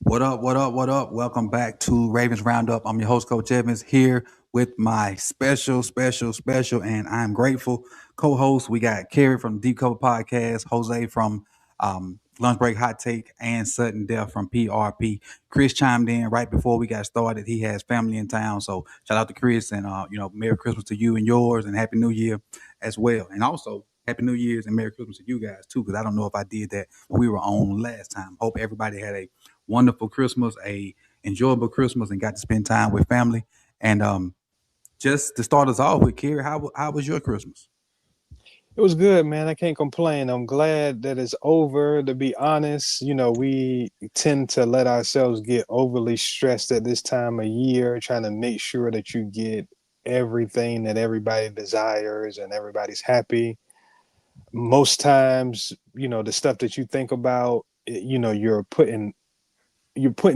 What up? What up? What up? Welcome back to Ravens Roundup. I'm your host, Coach Evans, here with my special, and I'm grateful co-host. We got Kerry from Deep Cover Podcast, Jose from Lunch Break Hot Take, and Sutton Death from PRP. Chris chimed in right before we got started. He has family in town, so shout out to Chris and Merry Christmas to you and yours, and Happy New Year as well. And also Happy New Year's and Merry Christmas to you guys too, because I don't know if I did that when we were on last time. Hope everybody had a wonderful Christmas, a enjoyable Christmas, and got to spend time with family. And just to start us off with, Kerry, how was your Christmas? It was good, man. I can't complain. I'm glad that it's over. To be honest, we tend to let ourselves get overly stressed at this time of year, trying to make sure that you get everything that everybody desires and everybody's happy. Most times, the stuff that you think about, you're putting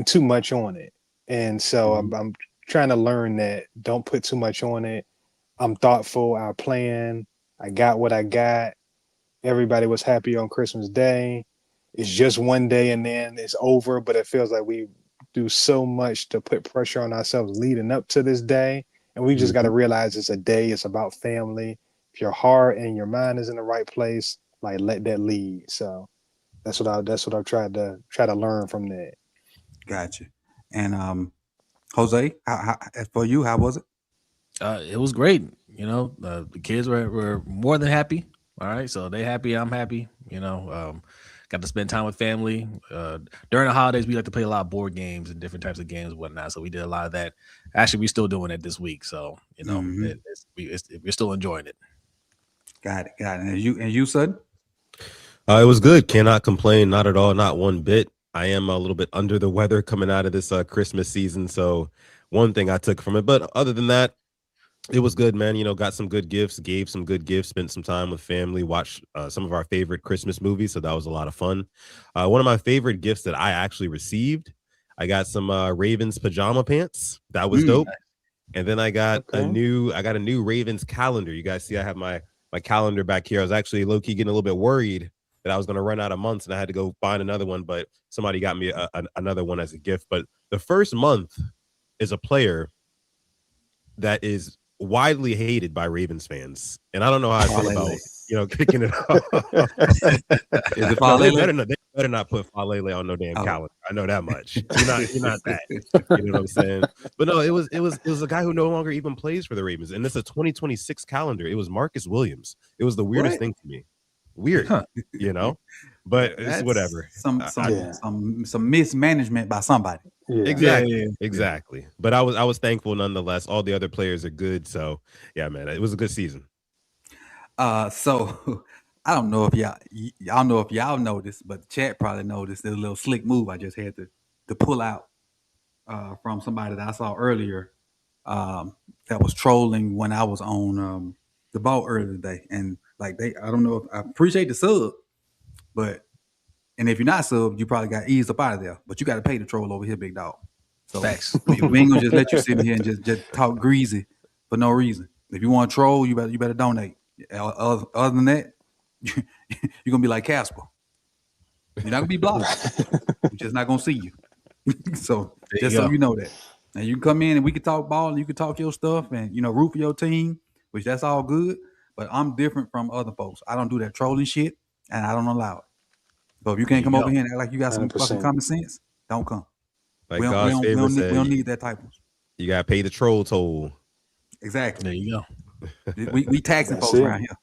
too much on it. And so Mm-hmm. I'm trying to learn that don't put too much on it. I'm thoughtful, I plan, I got what I got. Everybody was happy on Christmas Day. It's just one day and then it's over, but it feels like we do so much to put pressure on ourselves leading up to this day. And we just got to Mm-hmm. realize it's a day, it's about family. If your heart and your mind is in the right place, like let that lead. So that's what I've tried to learn from that. Gotcha. And Jose, as for you, how was it? It was great. The kids were more than happy. All right, so they happy, I'm happy. Got to spend time with family. During the holidays, we like to play a lot of board games and different types of games and whatnot. So we did a lot of that. Actually, we're still doing it this week. So Mm-hmm. we're still enjoying it. Got it. And you, son? It was good. Cannot complain. Not at all. Not one bit. I am a little bit under the weather coming out of this Christmas season. So one thing I took from it, but other than that, it was good, man. Got some good gifts, gave some good gifts, spent some time with family, watched some of our favorite Christmas movies. So that was a lot of fun. One of my favorite gifts that I actually received, I got some Ravens pajama pants. That was Mm. dope. And then I got a Okay. new Ravens calendar. You guys see, I have my calendar back here. I was actually low key getting a little bit worried that I was going to run out of months and I had to go find another one, but somebody got me another one as a gift. But the first month is a player that is widely hated by Ravens fans, and I don't know how I feel about Falele. kicking it off. Is it No, Falele? they better not put Falele on no damn Oh. calendar. I know that much. You're not that. You know what I'm saying? But no, it was a guy who no longer even plays for the Ravens, and it's a 2026 calendar. It was Marcus Williams. It was the weirdest What? thing to me. Weird, Huh. you know, but it's That's whatever. some I, I, some Yeah. some some mismanagement by somebody. Yeah. Yeah, exactly, yeah, yeah. exactly. But I was thankful nonetheless. All the other players are good, so yeah, man, it was a good season. So I don't know if y'all know if y'all noticed, but the chat probably noticed there's a little slick move I just had to pull out from somebody that I saw earlier that was trolling when I was on the boat earlier today, and like I don't know if I appreciate the sub, but and if you're not sub, you probably got eased up out of there, but you got to pay the troll over here, big dog. So Facts. we ain't gonna just let you sit in here and just talk greasy for no reason. If you want to troll, you better donate. Other than that, you're gonna be like Casper. You're not gonna be blocked. We're just not gonna see you. So There just you so go. you know that. And you can come in and we can talk ball and you can talk your stuff and root for your team, which that's all good. But I'm different from other folks. I don't do that trolling shit and I don't allow it. So if you There can't you come over go. here and act like you got some fucking 100%. common sense, don't come. We Like don't we God's don't we favor don't need, we said, don't need that type of you gotta pay the troll toll. exactly. There you go. We taxing That's folks it. around here.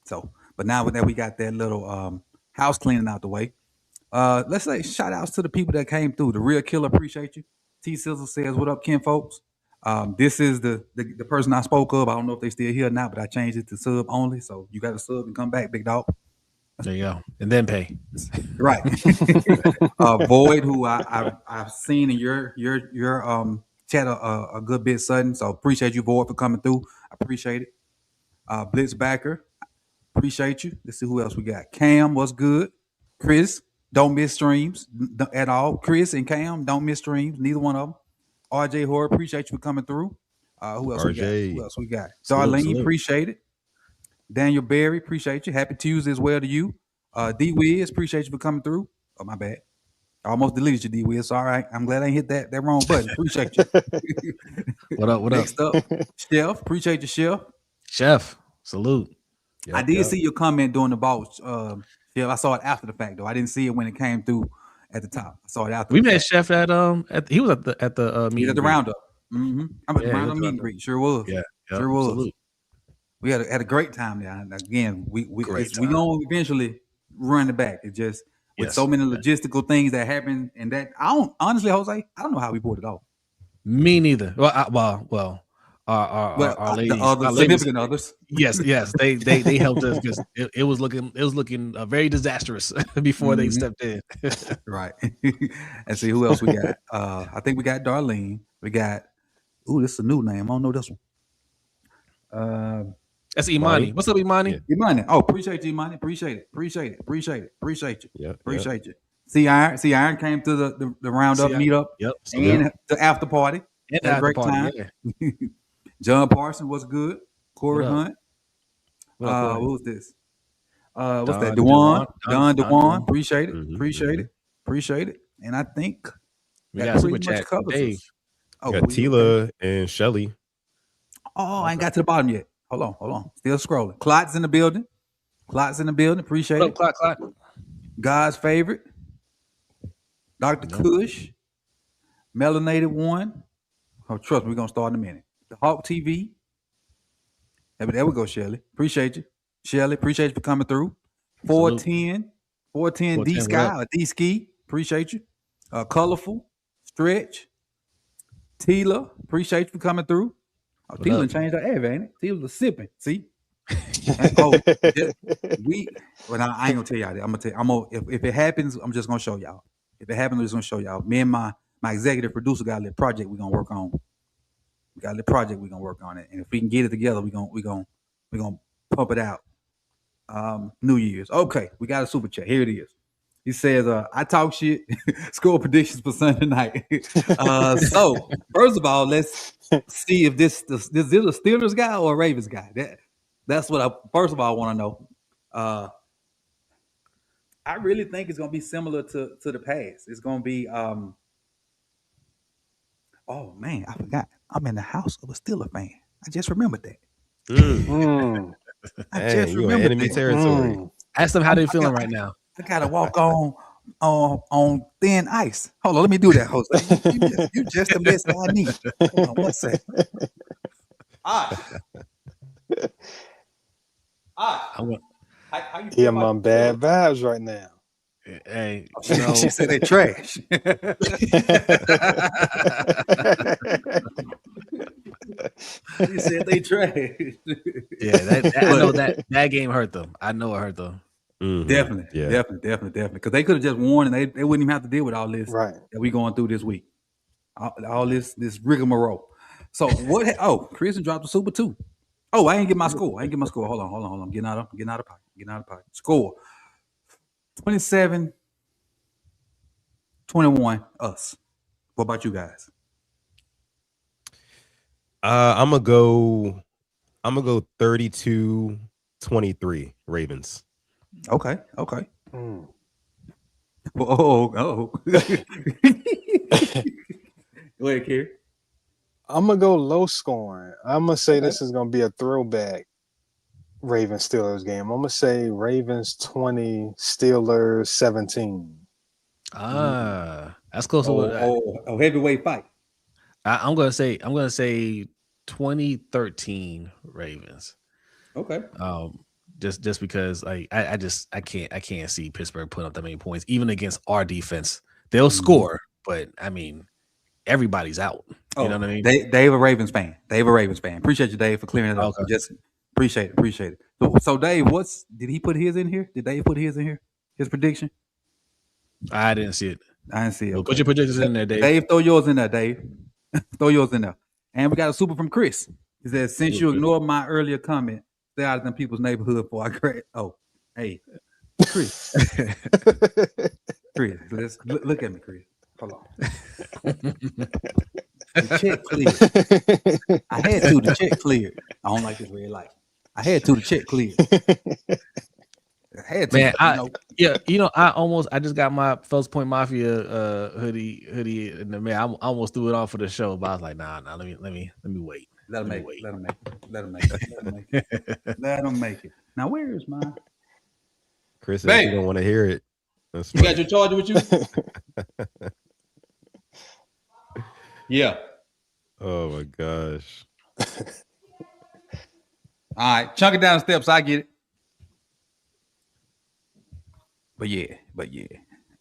So, but now that we got that little house cleaning out the way, let's say shout outs to the people that came through. The real killer appreciate you. T Sizzle says, "What up, Ken folks?" This is the person I spoke of. I don't know if they still here or not, but I changed it to sub only. So you got to sub and come back, big dog. There you go. And then pay. Right. Void, who I've seen in your chat a good bit sudden. So appreciate you, Void, for coming through. I appreciate it. Blitzbacker, appreciate you. Let's see who else we got. Cam, what's good? Chris, don't miss streams at all. Chris and Cam, don't miss streams. Neither one of them. RJ Horror, appreciate you for coming through. Who else we got? Who RJ, else we got? Salute, Darlene, salute. appreciate it. Daniel Berry, appreciate you. Happy Tuesday as well to you. D Wiz, appreciate you for coming through. Oh, my bad. I almost deleted you, D. It's all right. I'm glad I ain't hit that wrong button. Appreciate you. What up? What Next up? up, Chef. Appreciate you, Chef. Chef, salute. I did see your comment during the boss. Chef, I saw it after the fact though. I didn't see it when it came through at the top. I saw it after. We the met fact. Chef at he was at the He meet at and the greet. roundup. Mm-hmm. I'm at the Yeah, he roundup was meet and roundup. greet. Sure was. Yeah, Sure was. Salute. We had a great time there. And again, we Great we time. gonna eventually run it back. It's just with Yes. so many logistical things that happen, and that I don't honestly, Jose, I don't know how we pulled it off. Me neither. Well, our ladies, the other our ladies, significant others. yes, they helped us because it was looking very disastrous before they Mhm. stepped in. Right. And see who else we got. I think we got Darlene. We got this is a new name. I don't know this one. That's Imani. What's up, Imani? Yeah. Imani. Oh, appreciate you, Imani. Appreciate it. Appreciate you. Yeah. Appreciate you. See Iron came to the roundup meetup Yep. and the after party. And Had a great time. Yeah. John Parson was good. Corey What up? Hunt. What up, Corey? Who was this? What's that? Dewan. Don Dewan. Dewan. Appreciate it. Mhm, Appreciate it. And I think We that got super pretty much chat. covers Dave. us. Oh, got Tila and Shelly. Oh, I ain't got to the bottom yet. Hold on. Still scrolling. Clot's in the building. Appreciate What it. up, Clock? God's favorite. Dr. Kush. Melanated One. Oh, trust me, we're going to start in a minute. The Hawk TV. There we go, Shelly. Appreciate you. Shelly, appreciate you for coming through. 410 D Sky or D Ski. Appreciate you. Colorful. Stretch. Tila. Appreciate you for coming through. Oh, Tila done changed her air, ain't it? Tila's sipping. See? Well, I ain't gonna tell y'all that. I'm gonna tell you. If it happens, I'm just gonna show y'all. If it happens, I'm just gonna show y'all. Me and my executive producer got a little project we're gonna work on. We got a little project we're gonna work on it. And if we can get it together, we're gonna pump it out. New Year's. Okay, we got a super chat. Here it is. He says, I talk shit, score predictions for Sunday night. So first of all, let's see if this is a Steelers guy or a Ravens guy. That's what I first of all want to know. I really think it's gonna be similar to the past. It's gonna be oh man, I forgot. I'm in the house of a Steeler fan. I just remembered that. I just you in remembered enemy that. territory. Ask them how they're feeling right now. I gotta walk on thin ice. Hold on, let me do that, Jose. You just the best I need. Hold on, one second. How you feel I'm on bad vibes right now. Hey, she said they trash. She said they trash. Yeah, I know that game hurt them. I know it hurt them. Mhm. Definitely. Because they could have just won, and they wouldn't even have to deal with all this Right. that we going through this week. All this rigmarole. So what? Oh, Chris dropped the super too. Oh, I ain't get my score. Hold on. I'm getting out of pocket. Score 27-21 us. What about you guys? I'm gonna go 32-23 Ravens. Okay. Mm. Oh. Go ahead, Kerry. I'm gonna go low scoring. I'm gonna say this is gonna be a throwback Ravens Steelers game. I'm gonna say Ravens 20, Steelers 17. That's close to what Oh, heavyweight fight. I'm gonna say 2013 Ravens. Okay. Just because I can't see Pittsburgh putting up that many points, even against our defense. They'll score, but I mean, everybody's out. You know what I mean? Dave a Ravens fan. Appreciate you, Dave, for clearing it up. Okay. Just appreciate it. So Dave, did he put his in here? Did Dave put his in here? His prediction? I didn't see it. I didn't see it. Well, put your predictions in there, Dave. Dave, throw yours in there, Dave. Throw yours in there. And we got a super from Chris. He says, since you ignored my earlier comment, stay out of them people's neighborhood before I create. Oh, hey, Chris. Chris, let's look at me, Chris. Hold on. The check cleared. I had to. The check cleared. I don't like this red light. I had to. The check cleared. I had to, Man, you know. I just got my Fells Point Mafia hoodie in the mail. I almost threw it on for the show, but I was like, nah, let me wait. Let him Let make me it. wait. Let him make it. Let him make it. Let him make it. Let him make it. Now, where is mine? Chris said she Babe, don't want to hear it. That's you funny. got your charger with you? Yeah. Oh my gosh. All right, chunk it down the steps. I get it. But yeah.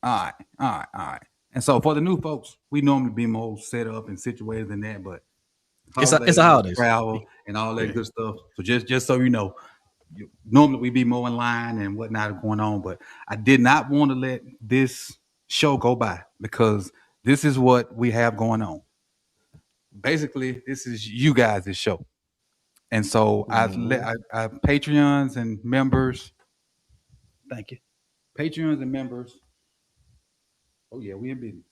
All right. And so for the new folks, we normally be more set up and situated than that, but It's a holidays, holidays. travel, and all that Yeah. good stuff. So just so you know, normally we be more in line and whatnot going on, but I did not want to let this show go by because this is what we have going on. Basically, this is you guys' show. And so I Patreons and members, thank you. Patreons and members. Oh yeah, we in business.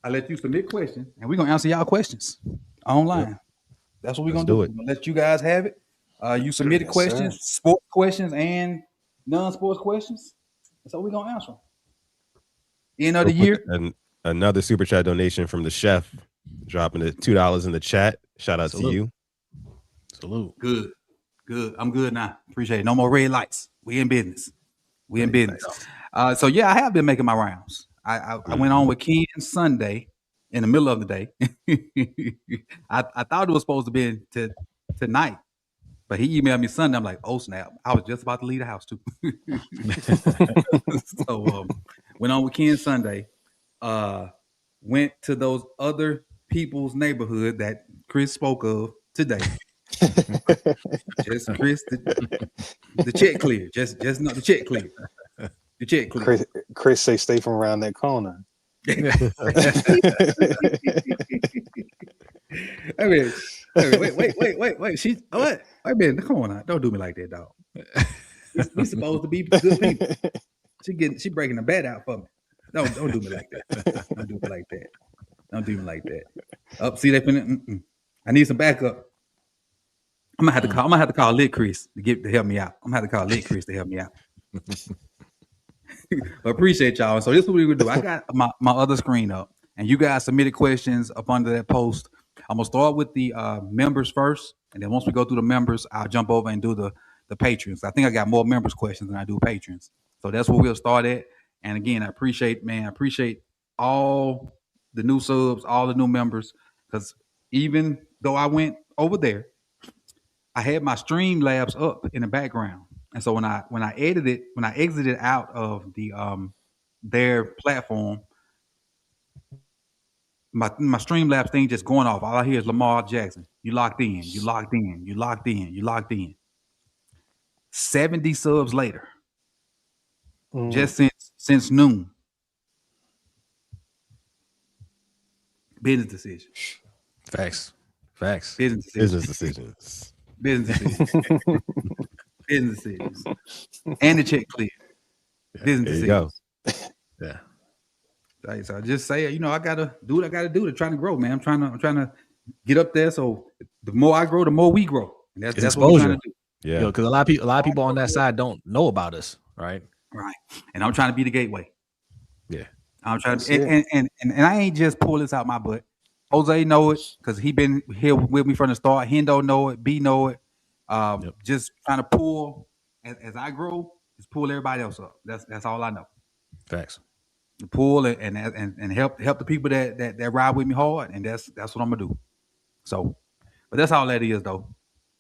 I let you submit questions, and we're gonna answer y'all questions online. Yep. That's what we're Let's gonna do. do We're it. gonna let you guys have it. You submitted Yes, sir. questions, sports questions, and non-sports questions. So we're gonna answer them. End of the Real quick, year. and another super chat donation from the chef, dropping it $2 in the chat. Shout out Salute. to you. Salute. Good. I'm good now. Appreciate it. No more red lights. We in business. We in Nice, business. So yeah, I have been making my rounds. I went on with Ken Sunday in the middle of the day. I thought it was supposed to be tonight, but he emailed me Sunday. I'm like, oh snap! I was just about to leave the house too. So went on with Ken Sunday. Went to those other people's neighborhood that Chris spoke of today. Just Chris, the check clear. Just not the check clear. The check clear. Chris say stay from around that corner. I mean, wait. She's what? Wait a minute. Come on now. Don't do me like that, dog. We supposed to be good people. She breaking the bed out for me. Don't do me like that. Don't do me like that. Don't do me like that. Up, see they finna. I need some backup. I'm gonna have to call Lit Chris to help me out. I'm gonna have to call Lit Chris to help me out. But appreciate y'all. So this is what we're gonna do. I got my other screen up, and you guys submitted questions up under that post. I'm gonna start with the members first, and then once we go through the members, I'll jump over and do the patrons. I think I got more members questions than I do patrons. So that's where we'll start at. And again, I appreciate all the new subs, all the new members, because even though I went over there, I had my Streamlabs up in the background. And so when I exited out of the their platform, my Streamlabs thing just going off. All I hear is Lamar Jackson. You locked in, you locked in, you locked in, you locked in. 70 subs later. Just since noon. Business decision. Facts. Business decisions. Business decisions. And the check clear. Business There you decisions. go. Yeah. Right, so I just say, I gotta do what I gotta do to try to grow, man. I'm trying to get up there. So the more I grow, the more we grow. And that's what we're trying to do. Yeah. Because a lot of people on that side don't know about us, right? Right. And I'm trying to be the gateway. Yeah. I'm trying to, and I ain't just pull this out my butt. Jose know it because he been here with me from the start. Hendo know it. B know it. Just trying to pull as I grow, just pull everybody else up. That's all I know. Facts. Pull and help the people that ride with me hard, and that's what I'm gonna do. So, but that's all that is though.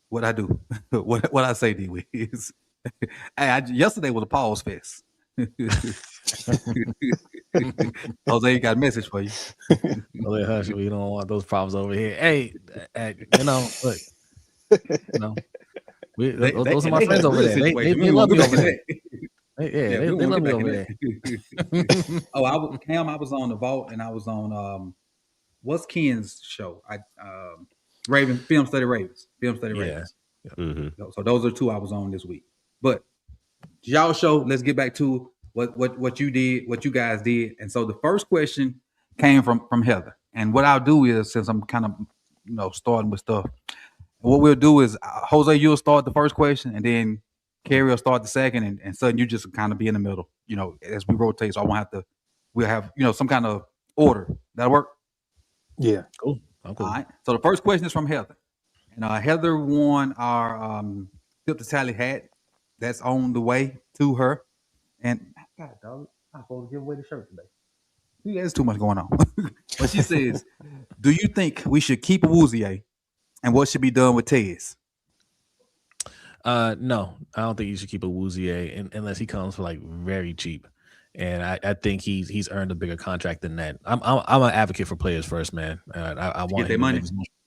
What I do, what I say, D is, yesterday was a pause fest. Jose, got a message for you. Jose, hush, we don't want those problems over here. Hey, look, those are my friends over there. They love me over there. They love me over there. I was on the Vault, and I was on what's Ken's show? Film Study Ravens. Mm-hmm. So those are two I was on this week. But y'all show, let's get back to what you did, what you guys did. And so the first question came from Heather. And what I'll do is, since I'm kind of starting with stuff, what we'll do is Jose, you'll start the first question, and then Kerry will start the second, and Sutton, you just kind of be in the middle. As we rotate, so I won't have to. We'll have some kind of order. That'll work. Yeah. Cool. I'm cool. All right. So the first question is from Heather, and Heather won our Tip the Tally hat. That's on the way to her. And God, dog, I'm supposed to give away the shirt today. There's too much going on. But she says, "Do you think we should keep Awuzie, and what should be done with Tez?" No, I don't think you should keep Awuzie unless he comes for like very cheap. And I think he's earned a bigger contract than that. I'm an advocate for players first, man. I want their money.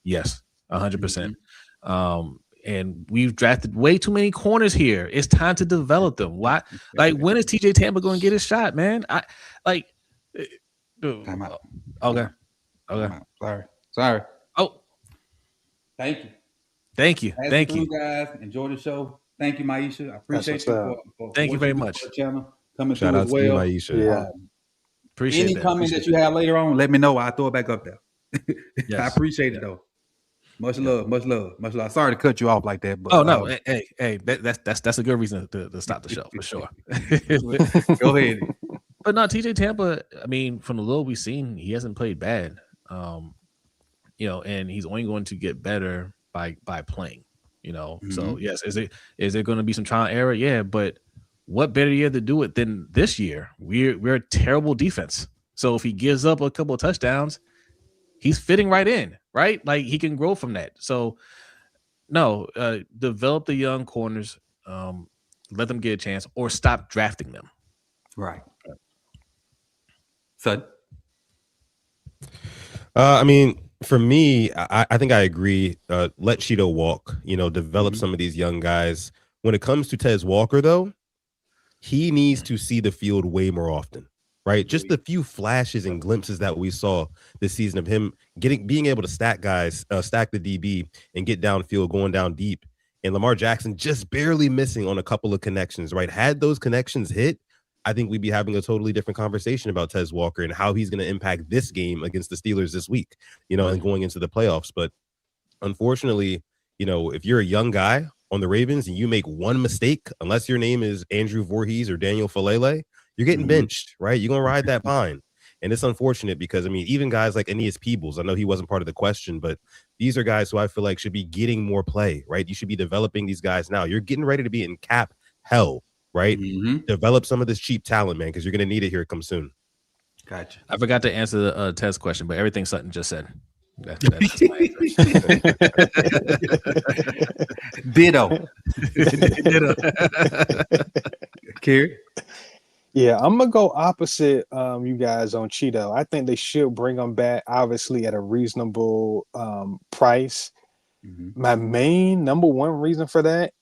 Yes, 100%. And we've drafted way too many corners here. It's time to develop them. Why? Like, when is TJ Tampa going to get his shot, man? Time out. Okay. Sorry. Oh, Thank you. thank you, guys. Enjoy the show. Thank you, Maisha. I appreciate you. Thank you very much. For the channel coming Shout through out as to you, well. Maisha. Yeah. Appreciate Any that. comment that you have later on, let me know. I'll throw it back up there. Yes. I appreciate it though. Much love. Sorry to cut you off like that, but no, hey, that's a good reason to stop the show for sure. Go ahead. But no, TJ Tampa, I mean, from the little we've seen, he hasn't played bad. And he's only going to get better by playing. So yes, is there going to be some trial and error? Yeah, but what better year to do it than this year? We're a terrible defense. So if he gives up a couple of touchdowns, he's fitting right in, right? Like, he can grow from that. So no, develop the young corners, let them get a chance, or stop drafting them. Right. So, I mean, for me, I think I agree. Let Cheeto walk. Develop some of these young guys. When it comes to Tez Walker, though, he needs to see the field way more often. Right, just the few flashes and glimpses that we saw this season of him being able to stack guys, stack the DB and get downfield, going down deep, and Lamar Jackson just barely missing on a couple of connections. Right, had those connections hit, I think we'd be having a totally different conversation about Tez Walker and how he's going to impact this game against the Steelers this week. And going into the playoffs. But unfortunately, if you're a young guy on the Ravens and you make one mistake, unless your name is Andrew Voorhees or Daniel Falele, you're getting benched, right? You're going to ride that pine. And it's unfortunate because, I mean, even guys like Aeneas Peebles, I know he wasn't part of the question, but these are guys who I feel like should be getting more play, right? You should be developing these guys now. You're getting ready to be in cap hell, right? Develop some of this cheap talent, man, because you're going to need it here come soon. Gotcha. I forgot to answer the test question, but everything Sutton just said. That's Ditto. Kerry? Yeah, I'm gonna go opposite you guys on Cheeto. I think they should bring them back, obviously at a reasonable price. My main number one reason for that,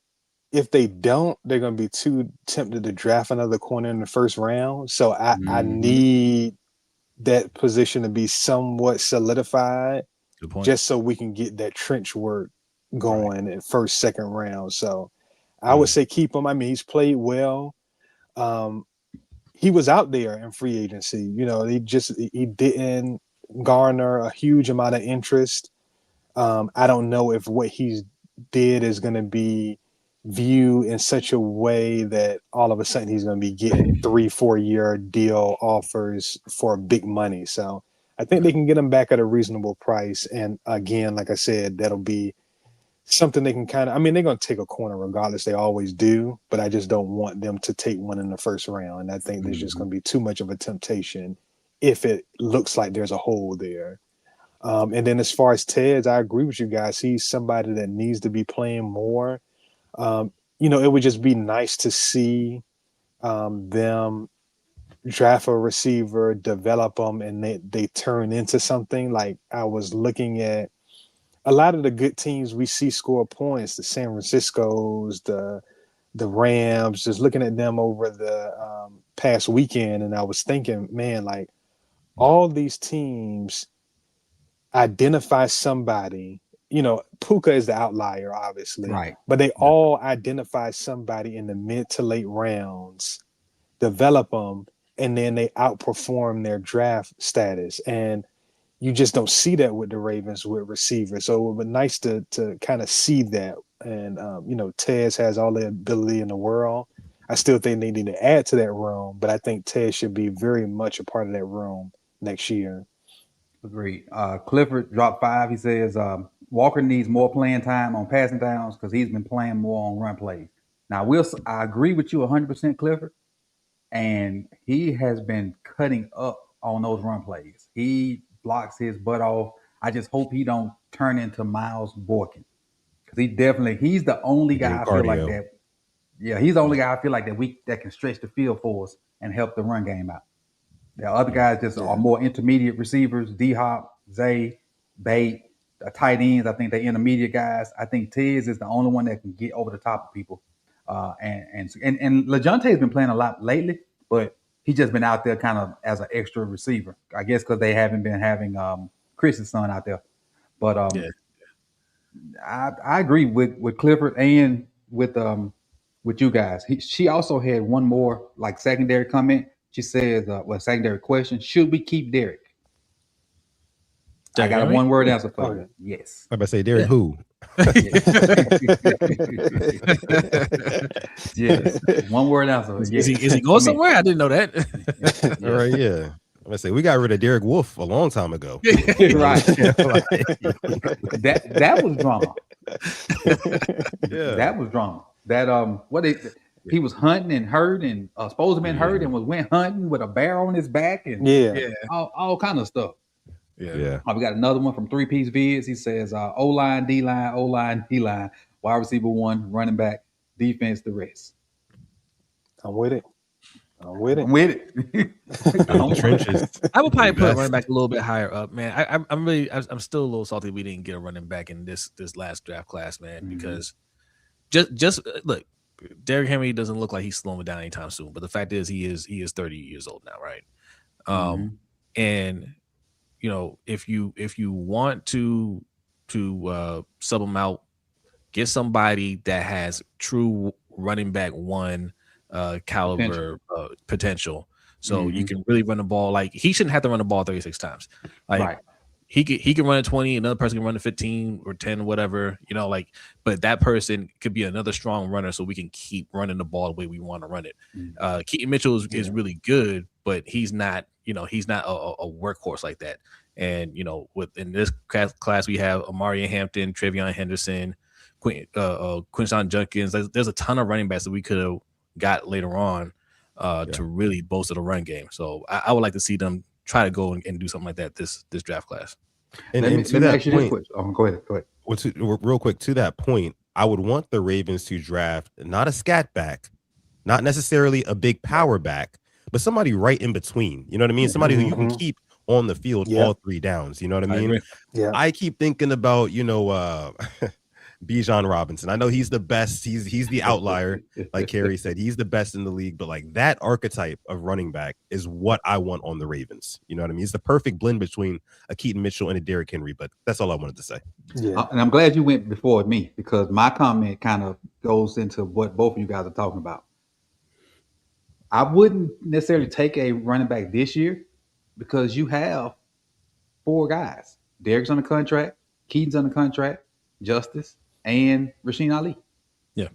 if they don't, they're gonna be too tempted to draft another corner in the first round. So I need that position to be somewhat solidified, just so we can get that trench work going in first, second round. So I would say keep him. I mean, he's played well. He was out there in free agency. He didn't garner a huge amount of interest. I don't know if what he did is going to be viewed in such a way that all of a sudden he's going to be getting 3-4 year deal offers for big money. So I think they can get him back at a reasonable price. And again, like I said, that'll be something they can they're going to take a corner regardless. They always do, but I just don't want them to take one in the first round. And I think there's just going to be too much of a temptation if it looks like there's a hole there. And then as far as Tez, I agree with you guys. He's somebody that needs to be playing more. It would just be nice to see them draft a receiver, develop them, and they turn into something. Like, I was looking at a lot of the good teams we see score points, the San Francisco's, the Rams, just looking at them over the past weekend. And I was thinking, man, like, all these teams identify somebody. Puka is the outlier, obviously, right? But they all identify somebody in the mid to late rounds, develop them, and then they outperform their draft status. And you just don't see that with the Ravens with receivers. So it would be nice to kind of see that. and Tez has all the ability in the world. I still think they need to add to that room, but I think Tez should be very much a part of that room next year. Agreed. Clifford dropped 5. He says Walker needs more playing time on passing downs because he's been playing more on run plays. Now, I agree with you 100%, Clifford, and he has been cutting up on those run plays. He blocks his butt off. I just hope he don't turn into Miles Boykin because he's the only guy I feel like cardio. that. Yeah, he's the only guy I feel like that can stretch the field for us and help the run game out. The other guys just are more intermediate receivers. D Hop, Zay, Bate, the tight ends. I think they're intermediate guys. I think Tiz is the only one that can get over the top of people. And LeJounte has been playing a lot lately, but he's just been out there kind of as an extra receiver. I guess because they haven't been having Chris's son out there. But I agree with Clifford and with you guys. She also had one more like secondary comment. She says, secondary question: should we keep Derek? I got a one word answer for you. Yes. I'm about to say Derek who? Yes. One word answer. Yes. Is he going somewhere? I didn't know that. All right, yeah. I'm gonna say we got rid of Derek Wolf a long time ago. Right. that was drama. Yeah. That was drama. That he was hunting and hurt and supposed to have been hurt and went hunting with a bear on his back and all kind of stuff. Yeah. We got another one from 3-Piece Vids. He says O-line, D-line, O-line, D-line, wide receiver 1, running back, defense the rest. I'm with it. I'm with it. Trenches. I would probably put running back a little bit higher up, man. I'm still a little salty we didn't get a running back in this last draft class, man, because just look, Derrick Henry doesn't look like he's slowing down anytime soon. But the fact is he is 30 years old now, right? And if you want to sub him out, get somebody that has true running back 1 caliber potential. So you can really run the ball. Like he shouldn't have to run the ball 36 times. Like he can run a 20, another person can run a 15 or 10, whatever, but that person could be another strong runner so we can keep running the ball the way we want to run it. Keaton Mitchell is really good, but he's not a workhorse like that. And in this class we have Amari Hampton, Trevion Henderson, Quinshawn Junkins. There's a ton of running backs that we could have got later on to really bolster the run game. So I would like to see them try to go and do something like that this draft class. And to that point, go ahead. Well, real quick, to that point, I would want the Ravens to draft not a scat back, not necessarily a big power back, but somebody right in between. You know what I mean? Somebody who you can keep on the field all 3 downs. You know what I mean? I keep thinking about, Bijan Robinson. I know he's the best. He's the outlier. Like Kerry said, he's the best in the league. But like that archetype of running back is what I want on the Ravens. You know what I mean? He's the perfect blend between a Keaton Mitchell and a Derrick Henry. But that's all I wanted to say. Yeah. And I'm glad you went before me because my comment kind of goes into what both of you guys are talking about. I wouldn't necessarily take a running back this year because you have 4 guys. Derrick's on the contract, Keaton's on the contract, Justice, and Rasheen Ali. Yeah.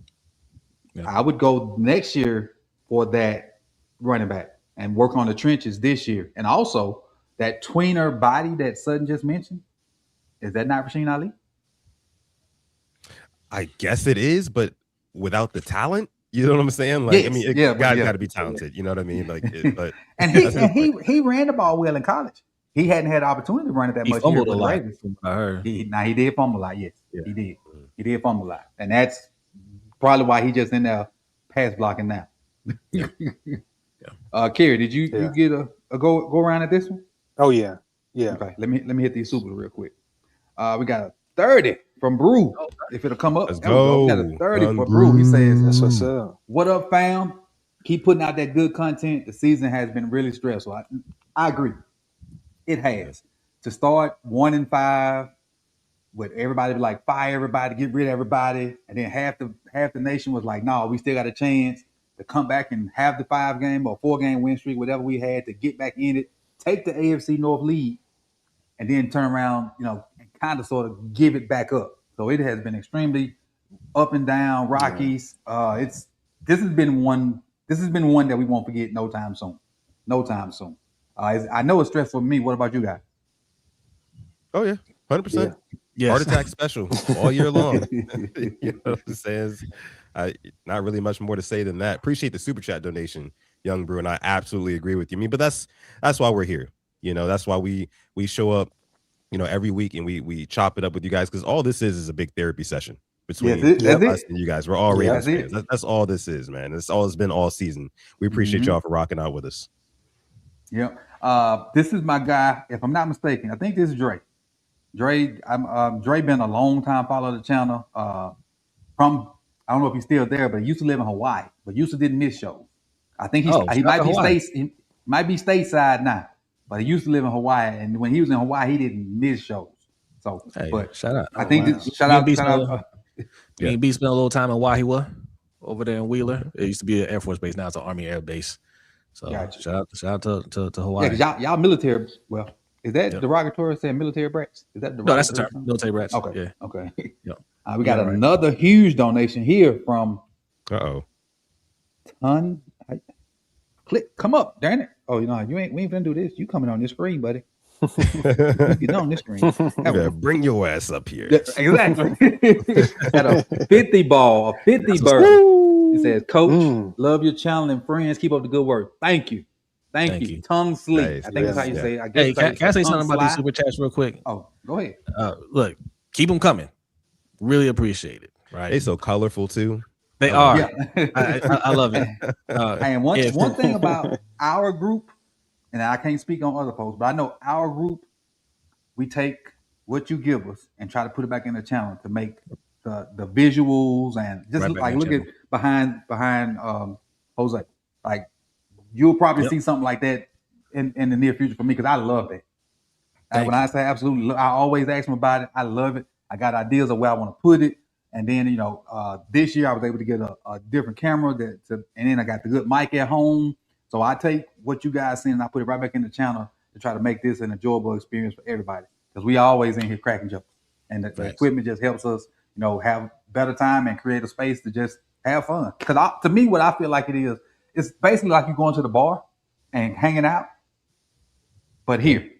I would go next year for that running back and work on the trenches this year. And also that tweener body that Sutton just mentioned, is that not Rasheen Ali? I guess it is, but without the talent, you know what I'm saying? Like, I mean, guys got to be talented. You know what I mean? Like, but and he ran the ball well in college. He hadn't had the opportunity to run it that much. He fumbled a lot. I heard. He did fumble a lot. Yes, he did. He did fumble a lot, and that's probably why he just in there pass blocking now. Kerry, did you get a go around at this one? Oh yeah. Okay, let me hit these super real quick. We got a 30 from Brew. If it'll come up, let's go. We got a 30 for Brew. He says, "That's what's up. What up, fam? Keep putting out that good content. The season has been really stressful. I agree. It has. To start 1-5 with everybody like fire everybody, get rid of everybody, and then half the nation was like, no, we still got a chance to come back and have the 5-game or 4-game win streak, whatever we had to get back in it, take the AFC North lead, and then turn around, and kind of sort of give it back up. So it has been extremely up and down, Rockies. This has been one that we won't forget no time soon. No time soon. I know it's stressful for me. What about you guys? Oh yeah, 100%. Yes. Heart attack special all year long. You know what I'm saying? Not really much more to say than that. Appreciate the super chat donation, Young Brew, and I absolutely agree with you. But that's why we're here. You know, that's why we show up, you know, every week and we chop it up with you guys, because all this is a big therapy session between us and you guys. We're all Ravens fans. That's all this is, man. That's all it's been all season. We appreciate y'all for rocking out with us. Yep. This is my guy. If I'm not mistaken, I think this is Dre. Dre been a long time follower of the channel. From, I don't know if he's still there, but he used to live in Hawaii, but used to didn't miss shows. I think he might be stateside now, but he used to live in Hawaii, and when he was in Hawaii, he didn't miss shows. So, but shout out. I think shout out. Me and B spent a little time in Wahiwa over there in Wheeler. It used to be an Air Force base. Now it's an Army Air Base. So shout out to Hawaii. Yeah, y'all military. Well, is that derogatory saying military brats? Is that no? That's the term. Military brats. Okay. Yeah. Okay. We got another huge donation here from. Ton. Come up, darn it! Oh, you know we ain't gonna do this. You coming on this screen, buddy? Get on this screen. Bring your ass up here. Exactly. Got a 50 ball, a 50 bird. It says, "Coach, love your channel and friends. Keep up the good work. Thank you. Thank you. Tongue sleep. Nice. I think that's how you say it. I guess can I say something about these super chats real quick? Oh, go ahead. Look, keep them coming. Really appreciate it. Right? They so colorful too. They are. Yeah. I love it. And one thing about our group, and I can't speak on other folks, but I know our group, we take what you give us and try to put it back in the channel to make the visuals and just look at behind Jose. Like you'll probably see something like that in the near future for me, because I love that. When I say absolutely, I always ask them about it. I love it. I got ideas of where I want to put it. And then, this year I was able to get a different camera and then I got the good mic at home. So I take what you guys send and I put it right back in the channel to try to make this an enjoyable experience for everybody. Because we always in here cracking jokes. And the equipment just helps us, have better time and create a space to just have fun. Because to me, what I feel like it is, it's basically like you going to the bar and hanging out, but here.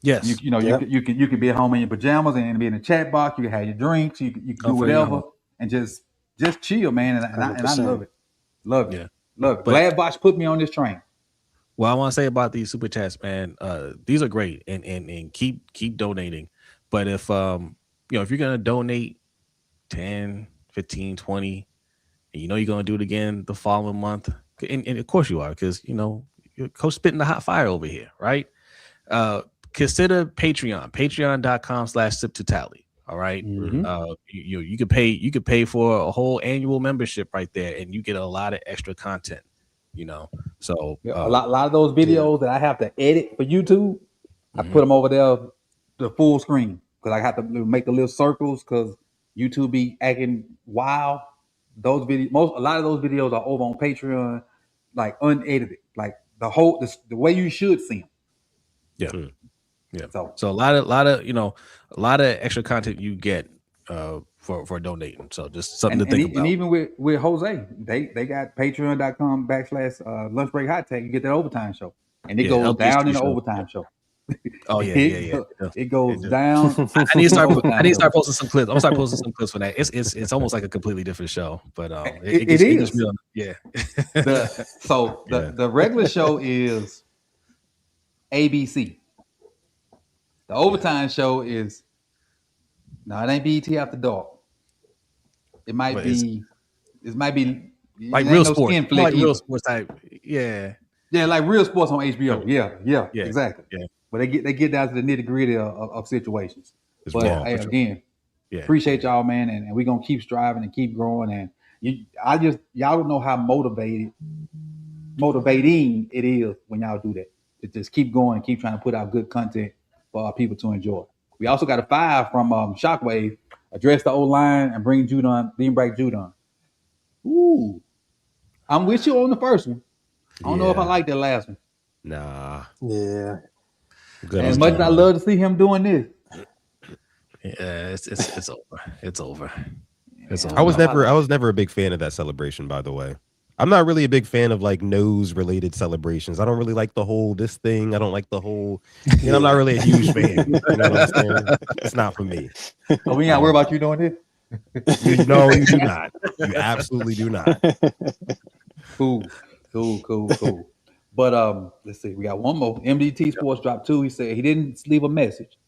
Yes, you can be at home in your pajamas and be in the chat box. You can have your drinks. You can do whatever and just chill, man. And I love it. Love it. Love it. Glad Bosch put me on this train. What I want to say about these super chats, man, these are great and keep donating. But if if you're gonna donate 10, 15, 20, and you're gonna do it again the following month, and of course you are, because you're Coach spitting the hot fire over here, right? Consider patreon.com/sip2tally. All right. Mm-hmm. You could pay for a whole annual membership right there, and you get a lot of extra content. So a lot of those videos that I have to edit for YouTube, I put them over there the full screen, because I have to make the little circles because YouTube be acting wild. Those videos, a lot of those videos are over on Patreon, like unedited, like the way you should see them. Yeah. Yeah. So a lot of extra content you get for donating. So just something to think about. And even with Jose, they got patreon.com/lunch break hot tag. You get that overtime show. And it goes down in the overtime show. Oh yeah. It goes down. I need to start posting some clips. I'm gonna start posting some clips for that. It's almost like a completely different show, but it is. Yeah. The regular show is ABC. The overtime show is it ain't BET After Dark. It might be like real sports. Like real sports type. Yeah. Yeah, like real sports on HBO. Yeah, exactly. Yeah. But they get down to the nitty-gritty of situations. Again, appreciate y'all, man, and we're gonna keep striving and keep growing. And y'all don't know how motivating it is when y'all do that. To just keep going and keep trying to put out good content for our people to enjoy. We also got a 5 from Shockwave. Address the O-line and bring back Judon. Ooh. I'm with you on the first one. I don't know if I like that last one. Nah. Yeah. As much as I love to see him doing this. Yeah, it's over. It's over. I was never a big fan of that celebration, by the way. I'm not really a big fan of like nose related celebrations. I don't really like the whole this thing. I don't like the whole, I'm not really a huge fan. You know what I'm saying? It's not for me. Oh, we ain't worried about you doing this. No, you do not. You absolutely do not. Cool. But let's see. We got one more. MDT Sports dropped 2. He said he didn't leave a message,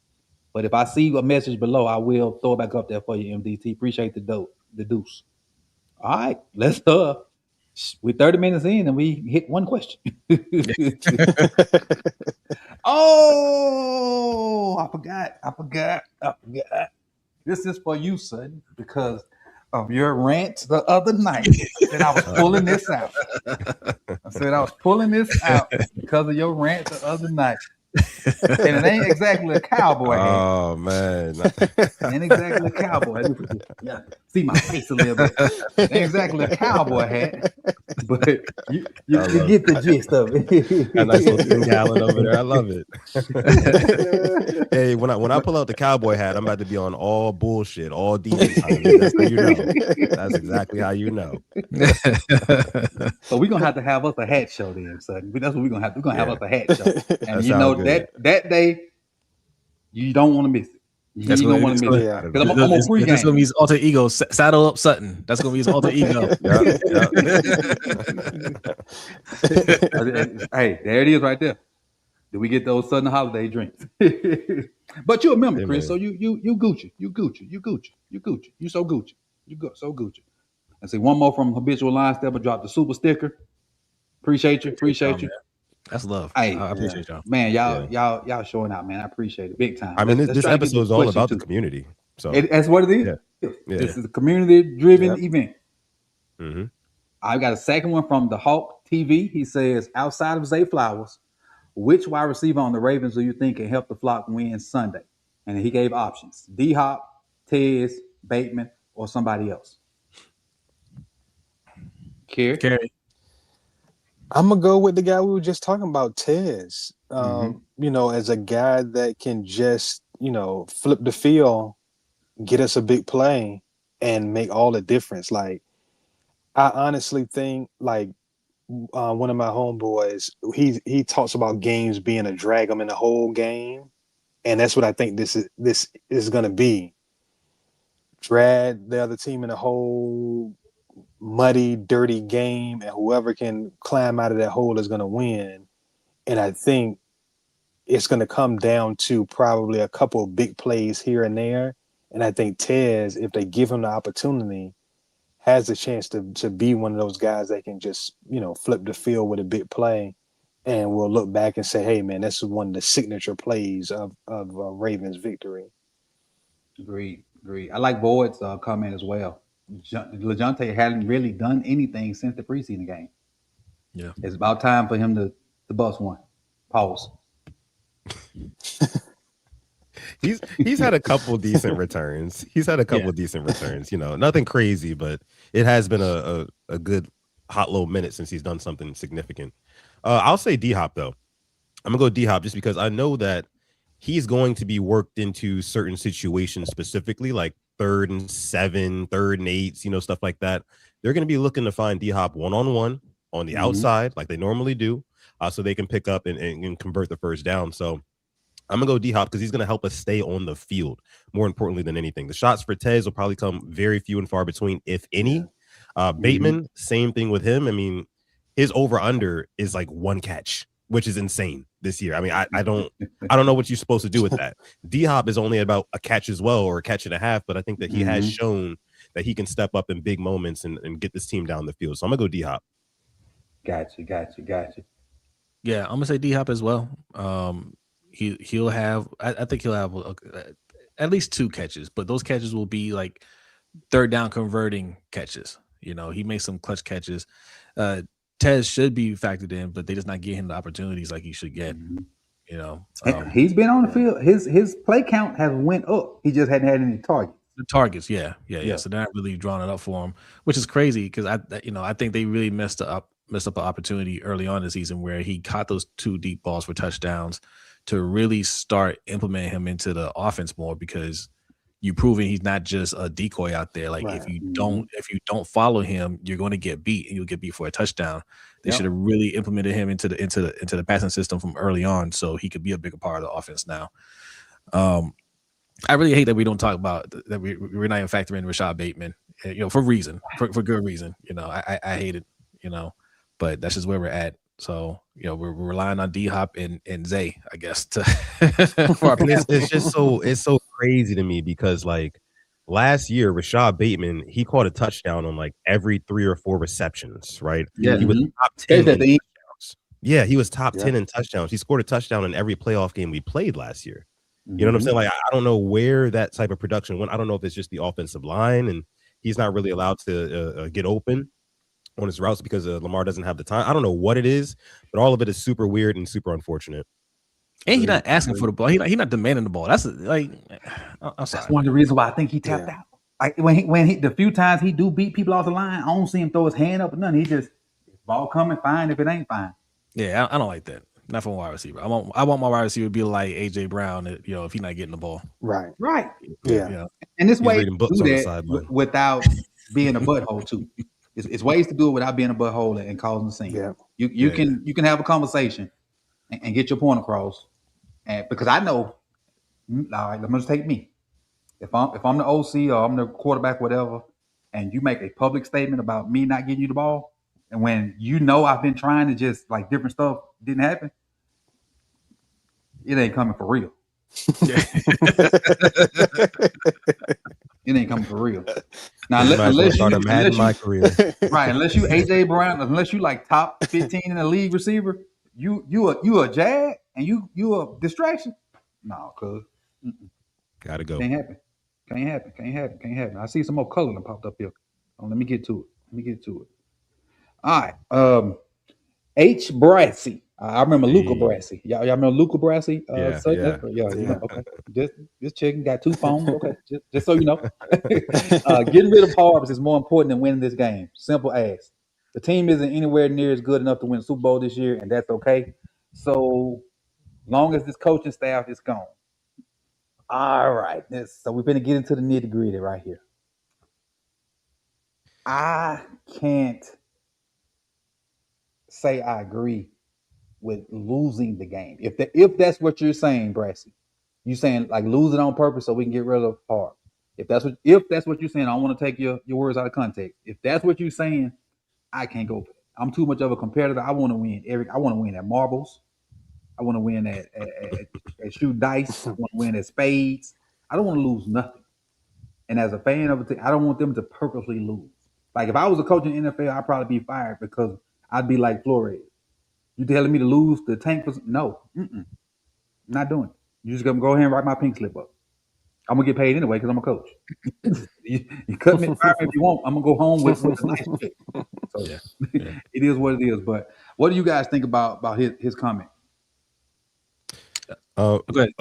but if I see a message below, I will throw it back up there for you, MDT. Appreciate the deuce. All right, let's we're 30 minutes in and we hit one question. Oh, I forgot. This is for you, son, because of your rant the other night. I said I was pulling this out. Because of your rant the other night. And it ain't exactly a cowboy hat. Oh man. It ain't exactly a cowboy hat. Yeah, see my face a little bit. It ain't exactly a cowboy hat, but you get the gist of it. A nice little thin gallon over there. I love it. Hey, when I pull out the cowboy hat, I'm about to be on all bullshit, all demon time. That's how you know. That's exactly how you know. So we're gonna have to have us a hat show then, son. That's what we're gonna have. We're gonna have us a hat show. And you know good. that day, you don't want to miss it. You don't want to miss it. Because I'm a pregame. That's gonna be his alter ego. Saddle up Sutton. That's gonna be his alter ego. Hey, there it is right there. Do we get those Southern holiday drinks? But you remember, Chris. So you Gucci. You so Gucci. So Gucci. And see one more from Habitual Line Stepper. Dropped the super sticker. Appreciate you. Man. That's love. Hey, I appreciate y'all. Man, y'all showing out, man. I appreciate it big time. I mean, this episode is all about the community. So that's what it is. Yeah. This is a community-driven event. Mm-hmm. I've got a second one from the Hawk TV. He says, outside of Zay Flowers, which wide receiver on the Ravens do you think can help the flock win Sunday? And he gave options: D-Hop, Tez, Bateman, or somebody else. Kerry. I'm gonna go with the guy we were just talking about, Tez. As a guy that can just, flip the field, get us a big play, and make all the difference. Like, I honestly think, like, one of my homeboys, he talks about games being a drag him in the whole game, and that's what I think this is gonna be. Drag the other team in a whole muddy, dirty game, and whoever can climb out of that hole is going to win. And I think it's going to come down to probably a couple of big plays here and there. And I think Tez, if they give him the opportunity, has a chance to be one of those guys that can just, flip the field with a big play. And we'll look back and say, hey, man, this is one of the signature plays of Ravens victory. Agreed. I like Boyd's comment as well. LeJounte hadn't really done anything since the preseason game. Yeah. It's about time for him to bust one. Pause. He's had a couple decent returns. Nothing crazy, but it has been a good hot low minute since he's done something significant. I'll say D-Hop though. I'm gonna go D-Hop just because I know that he's going to be worked into certain situations specifically, like 3rd and 7, 3rd and 8, stuff like that. They're going to be looking to find D-Hop one-on-one on the outside like they normally do, so they can pick up and convert the first down. So I'm going to go D-Hop because he's going to help us stay on the field, more importantly than anything. The shots for Tez will probably come very few and far between, if any. Bateman, same thing with him. I mean, his over-under is like 1 catch, which is insane this year. I mean, I don't know what you're supposed to do with that. D-Hop is only about a catch as well, or a catch and a half, but I think that he has shown that he can step up in big moments and get this team down the field. So I'm gonna go D-Hop. Gotcha. Yeah, I'm gonna say D-Hop as well. He'll have, I think he'll have at least 2 catches, but those catches will be like 3rd down converting catches. He makes some clutch catches. Tez should be factored in, but they just not give him the opportunities like he should get. He's been on the field. His play count has went up. He just hadn't had any targets. The targets, yeah. So they're not really drawing it up for him, which is crazy because I think they really messed up an opportunity early on in the season where he caught those 2 deep balls for touchdowns to really start implementing him into the offense more because you proving he's not just a decoy out there. Like if you don't follow him, you're going to get beat, and you'll get beat for a touchdown. They should have really implemented him into the passing system from early on, so he could be a bigger part of the offense now. I really hate that we don't talk about that. We're not even factoring in Rashad Bateman, for good reason. I hate it, but that's just where we're at. So, we're relying on D-Hop and Zay, I guess. It's so crazy to me because like last year, Rashad Bateman, he caught a touchdown on like every 3 or 4 receptions, right? Yeah. He was top 10 in touchdowns. Yeah, he was top 10 in touchdowns. He scored a touchdown in every playoff game we played last year. You know what I'm saying? Like, I don't know where that type of production went. I don't know if it's just the offensive line and he's not really allowed to get open on his routes because Lamar doesn't have the time. I don't know what it is, but all of it is super weird and super unfortunate. And he's not asking for the ball. He's not demanding the ball. That's like, I'm sorry. That's one of the reasons why I think he tapped out. Like when he the few times he do beat people off the line, I don't see him throw his hand up or nothing. He just ball coming fine if it ain't fine. Yeah, I don't like that. Not from a wide receiver. I want my wide receiver to be like AJ Brown. If he's not getting the ball. Right. Yeah. And this way reading books do on the that sideline without being a butthole too. It's ways to do it without being a butthole and causing a scene. Yeah. You can have a conversation and get your point across. And because I know, all right, let me just take me. If I'm the OC or I'm the quarterback, whatever, and you make a public statement about me not getting you the ball, and when I've been trying to just like different stuff didn't happen, it ain't coming for real. It ain't coming for real. Now, unless you AJ Brown, unless you like top 15 in the league receiver, you a jag and you a distraction. No, cuz gotta go. Can't happen. I see some more color that popped up here. Let me get to it. All right. H. Brassey. I remember Luca Brassey. Y'all remember Luca Brassey? Okay. Just checking. Got 2 phones. Okay. just so you know. Getting rid of Harvest is more important than winning this game. Simple as. The team isn't anywhere near as good enough to win Super Bowl this year, and that's okay. So long as this coaching staff is gone. All right. So we're going to get into the nitty-gritty right here. I can't say I agree with losing the game. If that's what you're saying, Brassy, you saying like lose it on purpose so we can get rid of Harv. If that's what you're saying, I don't want to take your words out of context. If that's what you're saying, I can't go. I'm too much of a competitor. I want to win. I want to win at marbles. I want to win at shoot dice. I want to win at spades. I don't want to lose nothing. And as a fan of a team, I don't want them to purposely lose. Like if I was a coach in the NFL, I'd probably be fired because I'd be like Flores. You telling me to lose the tank for no? Not doing it. You just gonna go ahead and write my pink slip up. I'm gonna get paid anyway because I'm a coach. you cut me, fire me if you want. I'm gonna go home with a nice check. So it is what it is. But what do you guys think about his comment? Okay.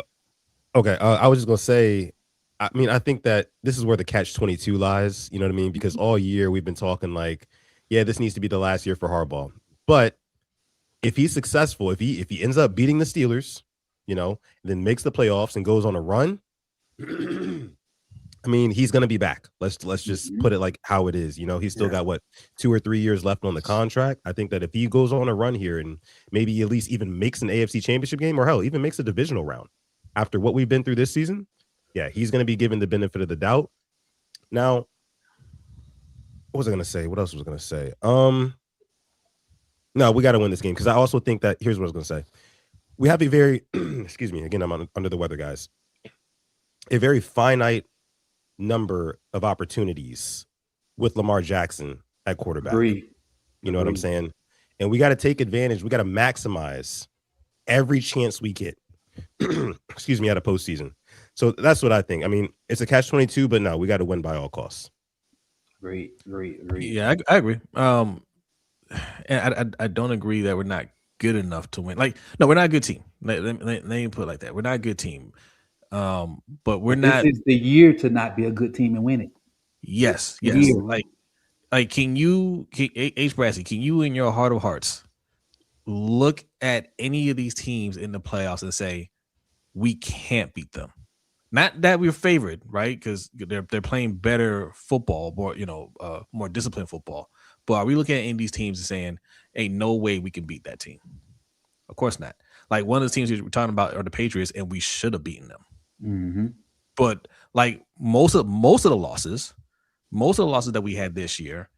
I was just gonna say, I mean, I think that this is where the catch-22 lies. You know what I mean? Because all year we've been talking like, yeah, this needs to be the last year for Harbaugh. But if he's successful, if he ends up beating the Steelers, then makes the playoffs and goes on a run, I mean, he's gonna be back. Let's just put it like how it is. He's still got what 2 or 3 years left on the contract. I think that if he goes on a run here and maybe at least even makes an AFC Championship game, or hell, even makes a divisional round after what we've been through this season, yeah, he's gonna be given the benefit of the doubt. Now, what was I gonna say? What else was I gonna say? No, we got to win this game because I also think that here's what I was gonna say. We have a very excuse me, again, I'm under the weather, guys. A very finite number of opportunities with Lamar Jackson at quarterback. Agreed. You know what I'm saying? And we got to take advantage. We got to maximize every chance we get. Excuse me, at a postseason. So that's what I think. I mean, it's a catch-22, but no, we got to win by all costs. Great. Yeah, I agree. And I don't agree that we're not good enough to win. Like, no, we're not a good team. Let me put it like that. We're not a good team. But we're not. This is the year to not be a good team and win it. Yes. Like, can you, H. Brassy, can you in your heart of hearts look at any of these teams in the playoffs and say we can't beat them? Not that we're favored, right? Because they're playing better football, more disciplined football. But are we looking at any of these teams and saying, "Ain't no way we can beat that team"? Of course not. Like one of the teams we're talking about are the Patriots, and we should have beaten them. Mm-hmm. But like most of the losses that we had this year,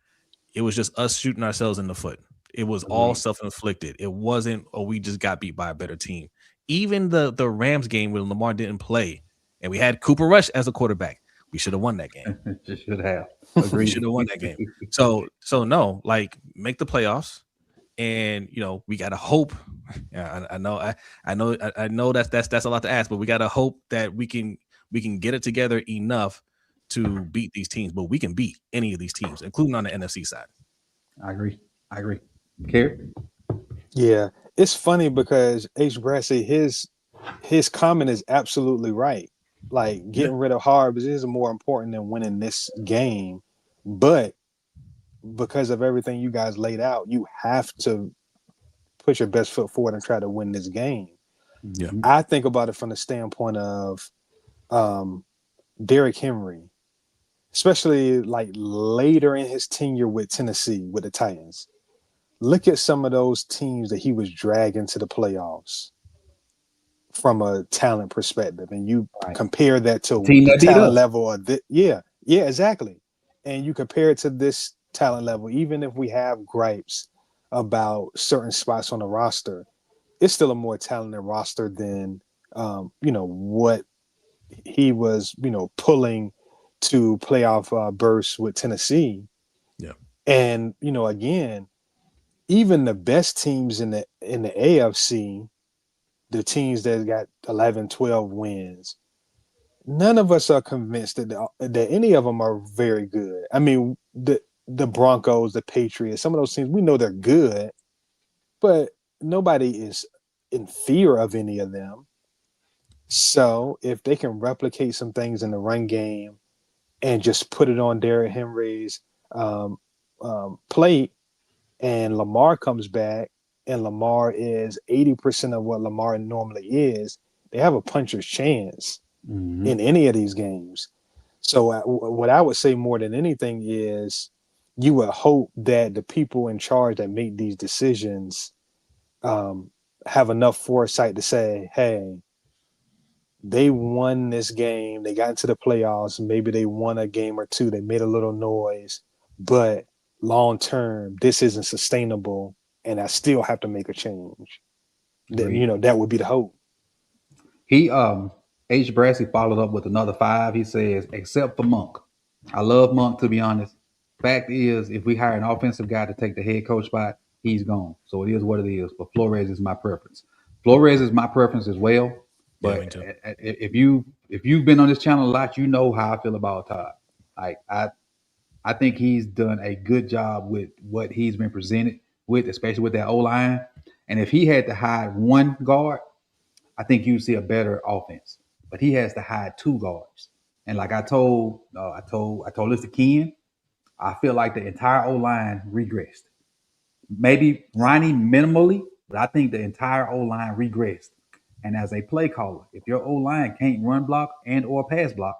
it was just us shooting ourselves in the foot. It was all self-inflicted. It wasn't, oh, we just got beat by a better team. Even the Rams game when Lamar didn't play, and we had Cooper Rush as a quarterback, we should have won that game. Just should have. We should have won that game. So no, like make the playoffs, and we gotta hope. Yeah, I know that's a lot to ask, but we gotta hope that we can get it together enough to beat these teams. But we can beat any of these teams, including on the NFC side. I agree. Kerry? Yeah, it's funny because H. Brassey, his comment is absolutely right. Like getting rid of Harbs is more important than winning this game, but because of everything you guys laid out, you have to put your best foot forward and try to win this game. Yeah, I think about it from the standpoint of Derrick Henry, especially like later in his tenure with Tennessee with the Titans. Look at some of those teams that he was dragging to the playoffs from a talent perspective, and you compare that to the talent level of this. Yeah, exactly. And you compare it to this talent level, even if we have gripes about certain spots on the roster, it's still a more talented roster than what he was, pulling to playoff bursts with Tennessee. Yeah. And, again, even the best teams in the AFC, the teams that got 11, 12 wins, none of us are convinced that any of them are very good. I mean, the Broncos, the Patriots, some of those teams, we know they're good, but nobody is in fear of any of them. So if they can replicate some things in the run game and just put it on Derrick Henry's plate, and Lamar comes back, and Lamar is 80% of what Lamar normally is, they have a puncher's chance in any of these games. So what I would say more than anything is you would hope that the people in charge that make these decisions have enough foresight to say, hey, they won this game, they got into the playoffs, maybe they won a game or two, they made a little noise, but long term, this isn't sustainable, and I still have to make a change. Then that would be the hope. He H. Brassey followed up with another 5. He says, except for Monk. I love Monk, to be honest. Fact is, if we hire an offensive guy to take the head coach spot, he's gone. So it is what it is. But Flores is my preference. Flores is my preference as well. But if you've been on this channel a lot, you know how I feel about Todd. Like I think he's done a good job with what he's been presented with, especially with that O-line. And if he had to hide one guard, I think you'd see a better offense. But he has to hide 2 guards. And like I told this to Ken, I feel like the entire O-line regressed. Maybe Ronnie minimally, but I think the entire O-line regressed. And as a play caller, if your O-line can't run block and or pass block,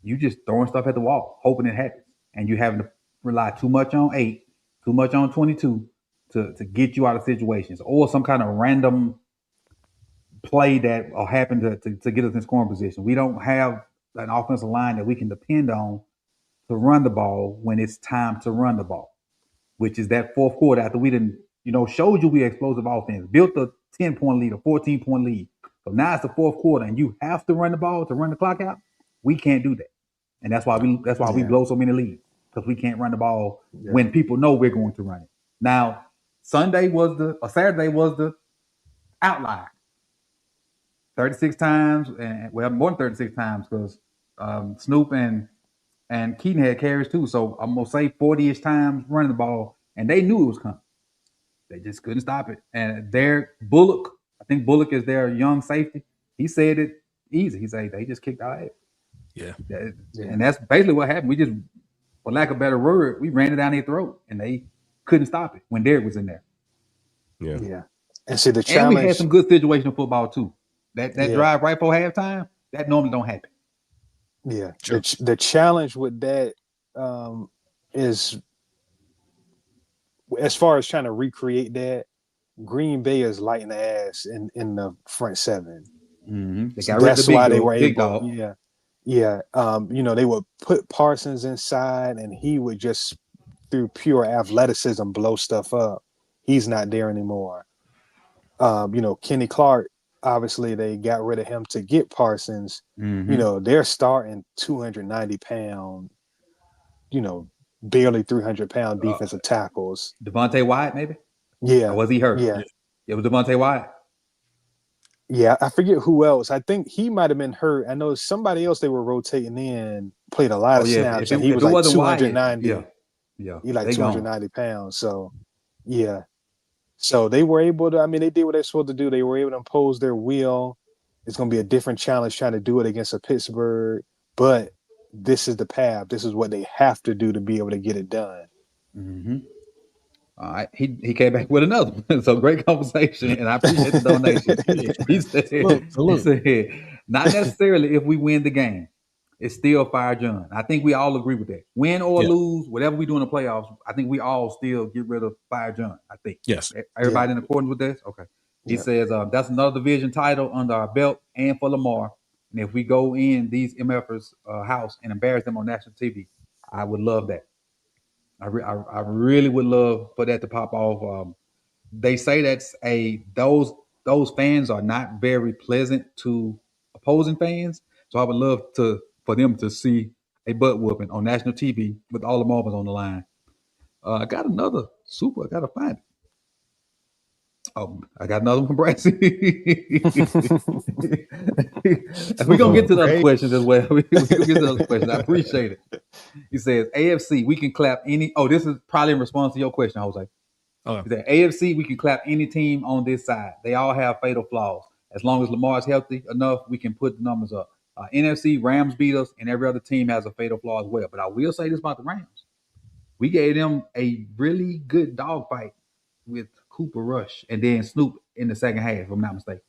you just throwing stuff at the wall, hoping it happens. And you having to rely too much on 8, too much on 22 to get you out of situations, or some kind of random play that will happen to get us in scoring position. We don't have an offensive line that we can depend on to run the ball when it's time to run the ball, which is that fourth quarter after we didn't, showed you we explosive offense, built a 10-point lead, a 14-point lead. So now it's the fourth quarter and you have to run the ball to run the clock out. We can't do that. And that's why we blow so many leads, because we can't run the ball when people know we're going to run it. Now, Saturday was the outlier. 36 times, and well, more than 36 times, because Snoop and Keaton had carries too. So I'm gonna say 40-ish times running the ball, and they knew it was coming. They just couldn't stop it. And their Bullock, I think Bullock is their young safety. He said it easy. He said they just kicked our ass. Yeah. And that's basically what happened. We just, for lack of a better word, we ran it down their throat, and they couldn't stop it when Derek was in there. Yeah. And see the challenge. And we had some good situational football too. That drive right before halftime, That normally don't happen. Yeah. Sure. The challenge with that is, as far as trying to recreate that, Green Bay is lighting the ass in the front seven. They So got rid of that's the why they were big able. dog. Yeah. Yeah. They would put Parsons inside, and he would just, through pure athleticism, blow stuff up. He's not there anymore. Kenny Clark, obviously they got rid of him to get Parsons. They're starting 290-pound, barely 300-pound defensive tackles. Devontae Wyatt, maybe? Yeah. Or was he hurt? Yeah. It was Devontae Wyatt. Yeah. I forget who else. I think he might have been hurt. I know somebody else they were rotating in played a lot of snaps, and he was like 290. Wyatt, yeah. He like They 290 pounds. So, yeah. So they were able to, they did what they're supposed to do. They were able to impose their will. It's going to be a different challenge trying to do it against a Pittsburgh, but this is the path. This is what they have to do to be able to get it done. All right. He came back with another one. So great conversation, and I appreciate the donation. He said, not necessarily if we win the game. It's still Fire John. I think we all agree with that. Win or lose, whatever we do in the playoffs, I think we all still get rid of Fire John. I think. Yes. Everybody in accordance with this? Okay. He says that's another division title under our belt and for Lamar. And if we go in these MFers' house and embarrass them on national TV, I would love that. I really would love for that to pop off. They say those fans are not very pleasant to opposing fans. So I would love for them to see a butt whooping on national TV with all the Marbles on the line. I got another super. I gotta find it. Oh, I got another one from Brassy. We're gonna get to the other questions as well. We're gonna get to the other questions. I appreciate it. He says, AFC, we can clap any. Oh, this is probably in response to your question, Jose. Okay. He said, AFC, we can clap any team on this side. They all have fatal flaws. As long as Lamar is healthy enough, we can put the numbers up. NFC, Rams beat us, and every other team has a fatal flaw as well. But I will say this about the Rams. We gave them a really good dogfight with Cooper Rush and then Snoop in the second half, if I'm not mistaken.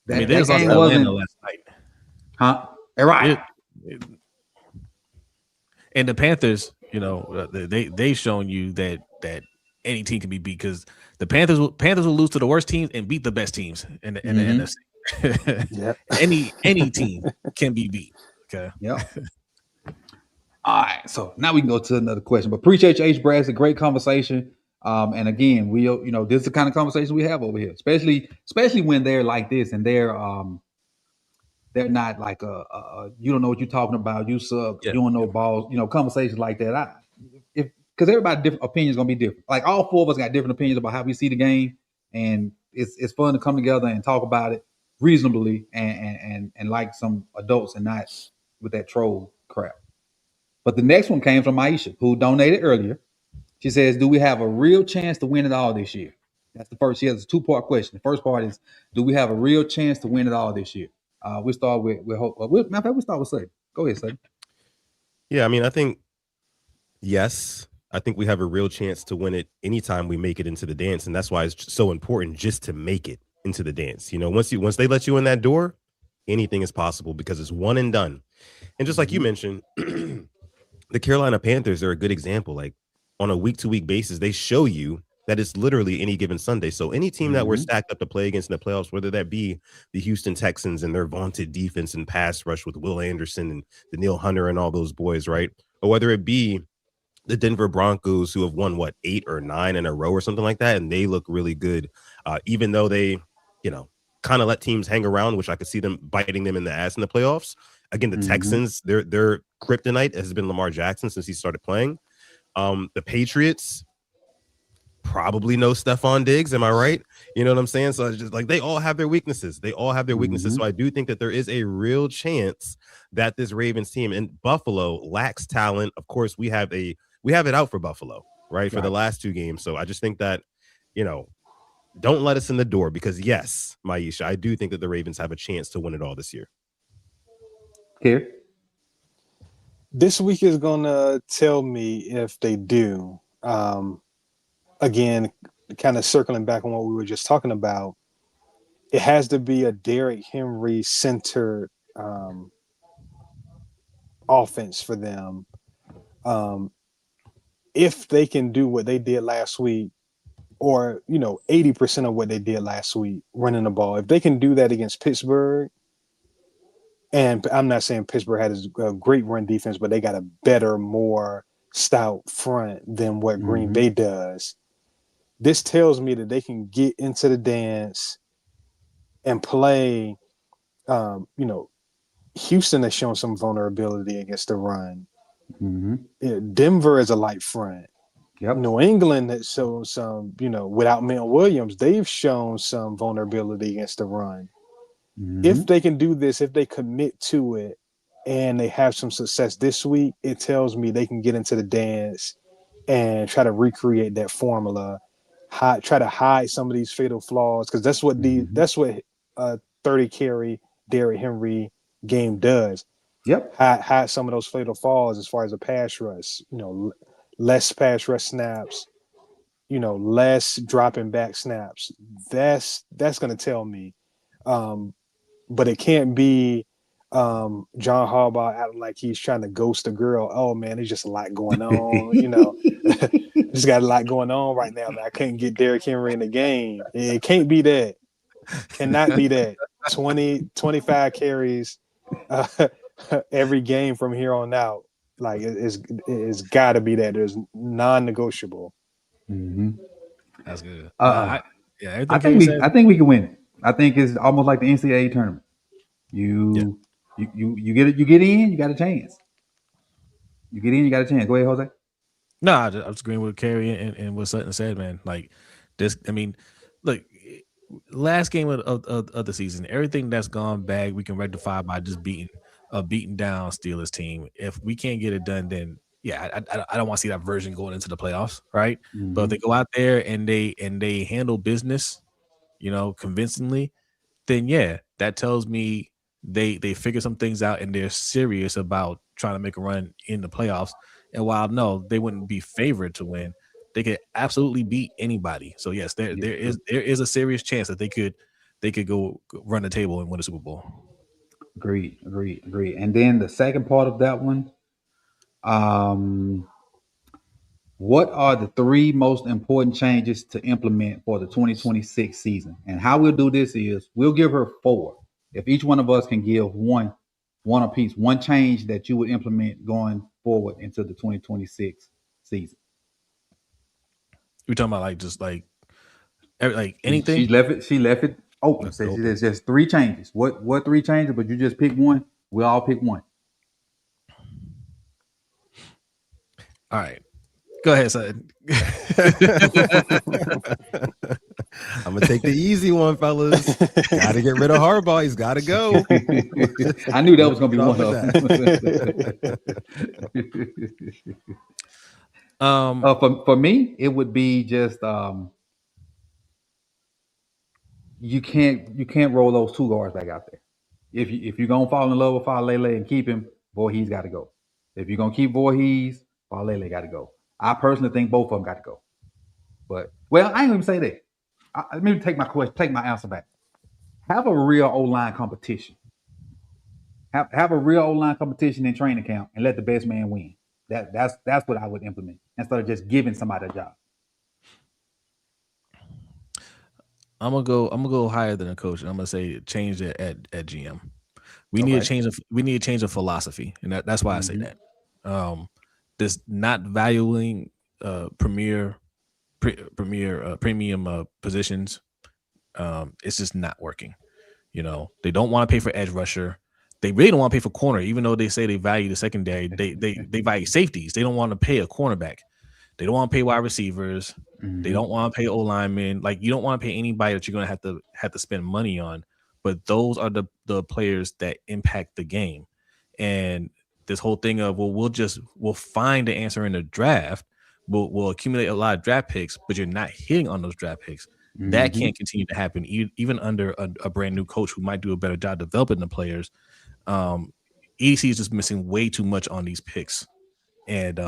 They just lost Atlanta last night. Huh? Right. And the Panthers, they shown you that any team can be beat, because the Panthers will lose to the worst teams and beat the best teams in the NFC. Yeah. Any team can be beat. Okay. Yeah. All right. So now we can go to another question. But appreciate you, H. Brass. A great conversation. And again, this is the kind of conversation we have over here, especially when they're like this and they're not like you don't know what you're talking about. You suck. You don't know balls. Conversations like that. Because everybody's different opinions gonna be different. Like all four of us got different opinions about how we see the game, and it's fun to come together and talk about it reasonably and like some adults and not with that troll crap. But the next one came from Aisha, who donated earlier. She says, do we have a real chance to win it all this year? That's the first. She has a two-part question. The first part is, do we have a real chance to win it all this year? We start with Hope. Matter of fact, we start with Sutton. Go ahead, Sutton. Yeah, I think, yes, I think we have a real chance to win it anytime we make it into the dance. And that's why it's so important just to make it into the dance. Once they let you in that door, anything is possible because it's one and done. And just like you mentioned, the Carolina Panthers are a good example. Like on a week-to-week basis, they show you that it's literally any given Sunday. So any team that we're stacked up to play against in the playoffs, whether that be the Houston Texans and their vaunted defense and pass rush with Will Anderson and Daniil Hunter and all those boys, right? Or whether it be the Denver Broncos, who have won 8 or 9 in a row or something like that, and they look really good, even though they, kind of let teams hang around, which I could see them biting them in the ass in the playoffs. Again, the Texans, their kryptonite has been Lamar Jackson since he started playing. The Patriots probably know Stephon Diggs. Am I right? You know what I'm saying? So it's just like they all have their weaknesses. So I do think that there is a real chance that this Ravens team and Buffalo lacks talent. Of course, we have it out for Buffalo, right? For the last 2 games. So I just think that, don't let us in the door because yes, Maisha, I do think that the Ravens have a chance to win it all this year. Here. This week is gonna tell me if they do. Again, kind of circling back on what we were just talking about, it has to be a Derrick Henry centered offense for them. If they can do what they did last week, or 80% of what they did last week, running the ball, if they can do that against Pittsburgh, and I'm not saying Pittsburgh had a great run defense, but they got a better, more stout front than what Green Bay does. This tells me that they can get into the dance and play. Houston has shown some vulnerability against the run. Denver is a light front. Yep. New England has shown some, without Milton Williams, they've shown some vulnerability against the run. If they can do this, if they commit to it, and they have some success this week, it tells me they can get into the dance and try to recreate that formula, try to hide some of these fatal flaws, because that's what 30 carry Derrick Henry game does. Yep. Hide some of those fatal flaws as far as a pass rush. Less pass rush snaps. Less dropping back snaps. That's going to tell me. But it can't be John Harbaugh acting like he's trying to ghost a girl. Oh man, there's just a lot going on. Just got a lot going on right now, man. I couldn't get Derrick Henry in the game. It can't be that. Cannot be that. 20, 25 carries every game from here on out. Like it's got to be that. There's non-negotiable. That's good. I think we can win. I think it's almost like the NCAA tournament. You get in, you got a chance. You get in, you got a chance. Go ahead, Jose. No, I was agreeing with Kerry and what Sutton said, man. Like this, I mean, look, last game of the season, everything that's gone bad, we can rectify by just beating down Steelers team. If we can't get it done, then yeah, I don't want to see that version going into the playoffs, right? But if they go out there and they handle business, convincingly, then yeah, that tells me they figure some things out and they're serious about trying to make a run in the playoffs. And while no, they wouldn't be favored to win, they could absolutely beat anybody. So yes, there is a serious chance that they could go run the table and win a Super Bowl. Agreed. And then the second part of that one, what are the 3 most important changes to implement for the 2026 season? And how we'll do this is we'll give her 4. If each one of us can give one apiece, one change that you would implement going forward into the 2026 season. We're talking about like anything. She left it open. So there's just 3 changes. What 3 changes? But you just pick one. We'll all pick one. All right. Go ahead, son. I'm gonna take the easy one, fellas. Gotta get rid of Harbaugh. He's gotta go. I knew that was gonna be one of them. For me, it would be just you can't roll those 2 guards back out there. If you're gonna fall in love with Falele and keep him, Voorhees got to go. If you're gonna keep Voorhees, Falele got to go. I personally think both of them got to go. But I ain't gonna even say that. Let me take my answer back. Have a real O-line competition. Have a real O-line competition in training camp and let the best man win. That's what I would implement instead of just giving somebody a job. I'm gonna go higher than a coach, and I'm gonna say change it at GM. We need a change of philosophy, and that's why I say that. This not valuing premium positions, it's just not working. They don't want to pay for edge rusher. They really don't want to pay for corner, even though they say they value the secondary. They value safeties. They don't want to pay a cornerback. They don't want to pay wide receivers. They don't want to pay O linemen. Like, you don't want to pay anybody that you're going to have to spend money on. But those are the players that impact the game. And this whole thing of, well, we'll find the answer in the draft. We'll accumulate a lot of draft picks, but you're not hitting on those draft picks. That can't continue to happen even under a brand new coach who might do a better job developing the players. EDC is just missing way too much on these picks. And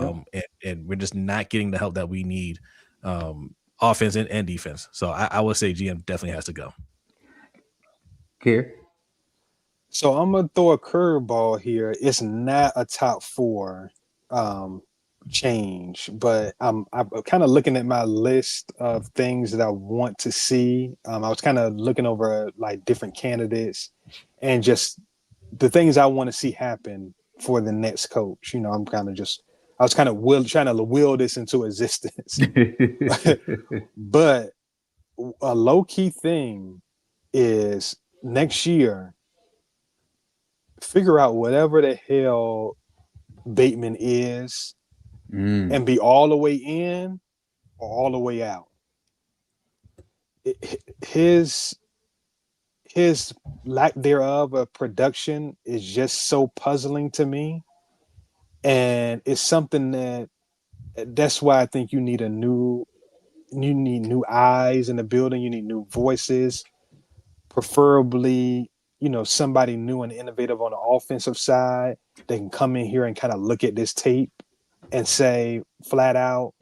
we're just not getting the help that we need, offense and defense. So I would say GM definitely has to go. Care? So I'm gonna throw a curveball here. It's not a top 4 change, but I'm kind of looking at my list of things that I want to see. I was kind of looking over like different candidates and just the things I want to see happen for the next coach. You know, I was kind of trying to will this into existence. But a low key thing is next year, figure out whatever the hell Bateman is and be all the way in or all the way out. His lack thereof of production is just so puzzling to me, and it's something that's why I think you need new eyes in the building. You need new voices, preferably, you know, somebody new and innovative on the offensive side. They can come in here and kind of look at this tape and say flat out,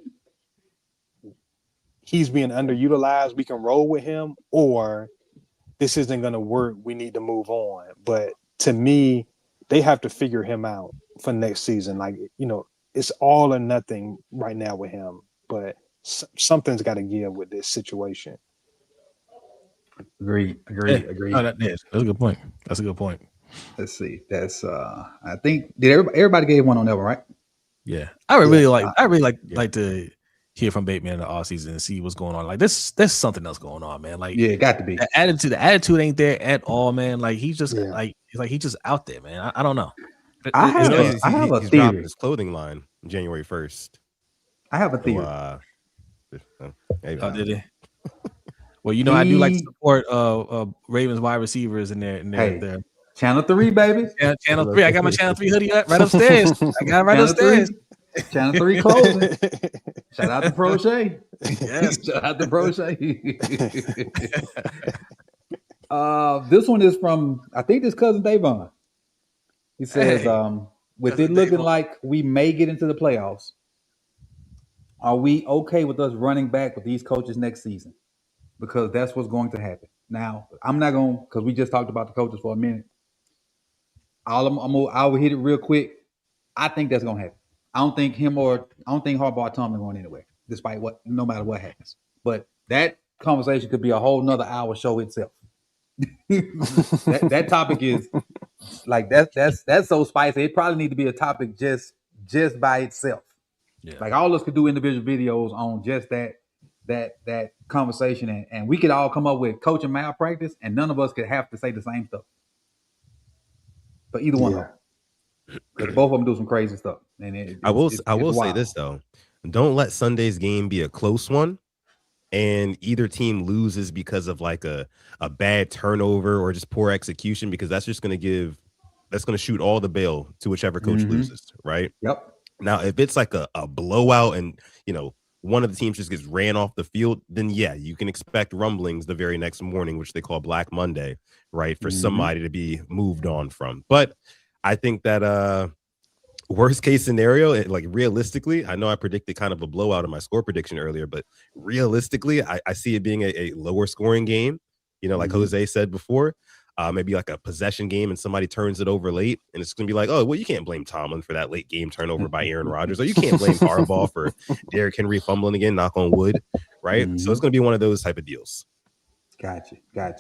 he's being underutilized. We can roll with him, or this isn't going to work. We need to move on. But to me, they have to figure him out for next season. Like, you know, it's all or nothing right now with him. But something's got to give with this situation. Agree. Oh, that's a good point. That's a good point. Let's see. That's I think did everybody gave one on that one, right? Yeah, I really like to hear from Bateman in the offseason and see what's going on. Like there's something else going on, man. Like Yeah, it got to be. the attitude ain't there at all, man. Like he's just he's just out there, man. I don't know. I have a he's theory. dropping his clothing line January 1st. I have a theory. Did he? Well, you know, I do like to support Ravens wide receivers in there. Channel 3, baby. Yeah, Channel 3. I got my Channel 3 hoodie right upstairs. I got it right upstairs. Channel 3 closing. Shout out to Prochet. Yes. Shout out to Prochet. This one is from, I think this cousin Davon. He says, with it looking like we may get into the playoffs, are we okay with us running back with these coaches next season? Because that's what's going to happen. Now, I'm not going, because we just talked about the coaches for a minute. I will hit it real quick. I think that's going to happen. I don't think Harbaugh or Tom are going anywhere, no matter what happens. But that conversation could be a whole nother hour show itself. that topic is like that's so spicy. It probably need to be a topic just by itself. Yeah. Like all of us could do individual videos on just that conversation, and we could all come up with coaching malpractice, and none of us could have to say the same stuff. But either one of them. Because both of them do some crazy stuff. And I will say this though. Don't let Sunday's game be a close one and either team loses because of like a bad turnover or just poor execution, because that's just going to shoot all the bail to whichever coach loses, right? Yep. Now, if it's like a blowout and, you know, one of the teams just gets ran off the field, then yeah, you can expect rumblings the very next morning, which they call Black Monday, right? For somebody to be moved on from. But I think that worst case scenario, like realistically, I know I predicted kind of a blowout in my score prediction earlier, but realistically, I see it being a lower scoring game, you know, like Jose said before. Maybe like a possession game and somebody turns it over late, and it's going to be like, oh, well, you can't blame Tomlin for that late game turnover by Aaron Rodgers, or you can't blame Harbaugh for Derrick Henry fumbling again, knock on wood, right? So it's going to be one of those type of deals. Gotcha. All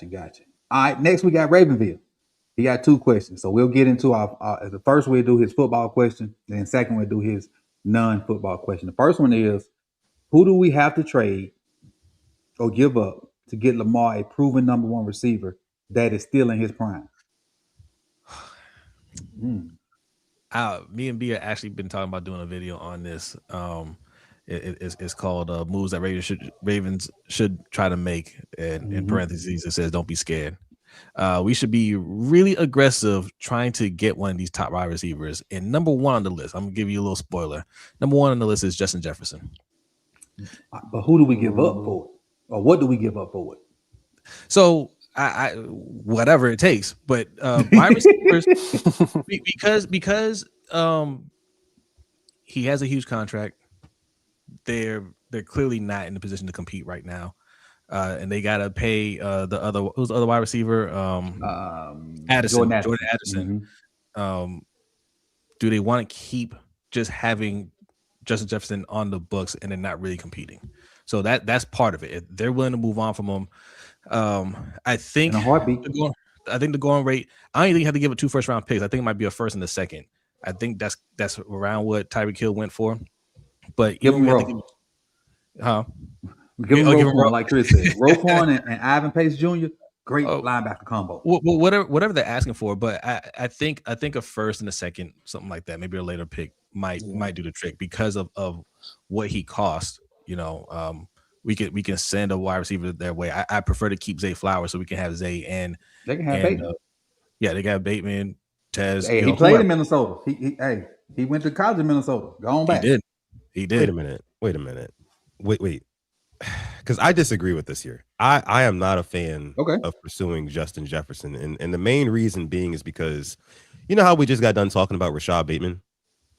right, next we got Ravenville. He got 2 questions, so we'll get into our the first we'll do his football question, and then second we'll do his non-football question. The first one is, who do we have to trade or give up to get Lamar a proven number 1 receiver that is still in his prime? Me and B have actually been talking about doing a video on this. It's called moves that Ravens should try to make. And in parentheses, it says, don't be scared. We should be really aggressive trying to get one of these top wide receivers. And number 1 on the list, I'm going to give you a little spoiler. Number 1 on the list is Justin Jefferson. But who do we give up for it? Or what do we give up for it? So I whatever it takes, but wide receivers because he has a huge contract. They're clearly not in the position to compete right now, and they gotta pay who's the other wide receiver? Jordan Addison. Addison. Do they want to keep just having Justin Jefferson on the books and then not really competing? So that's part of it. If they're willing to move on from him, I think In a heartbeat. the going rate. I don't even have to give it 2 first-round picks. I think it might be a first and a second. I think that's around what Tyreek Hill went for. But Give even him we have to Give him give him Roquan, like Chris said. Roquan and Ivan Pace Jr., great linebacker combo. whatever they're asking for. But I think a first and a second, something like that, maybe a later pick might do the trick because of what he cost. You know, we can send a wide receiver their way. I prefer to keep Zay Flowers so we can have Zay and they can have Bateman. They got Bateman, Tez. Hey, he played in Minnesota. He went to college in Minnesota. Go on back. He did. Wait a minute. Wait. Because I disagree with this here. I am not a fan of pursuing Justin Jefferson. And the main reason being is because you know how we just got done talking about Rashad Bateman?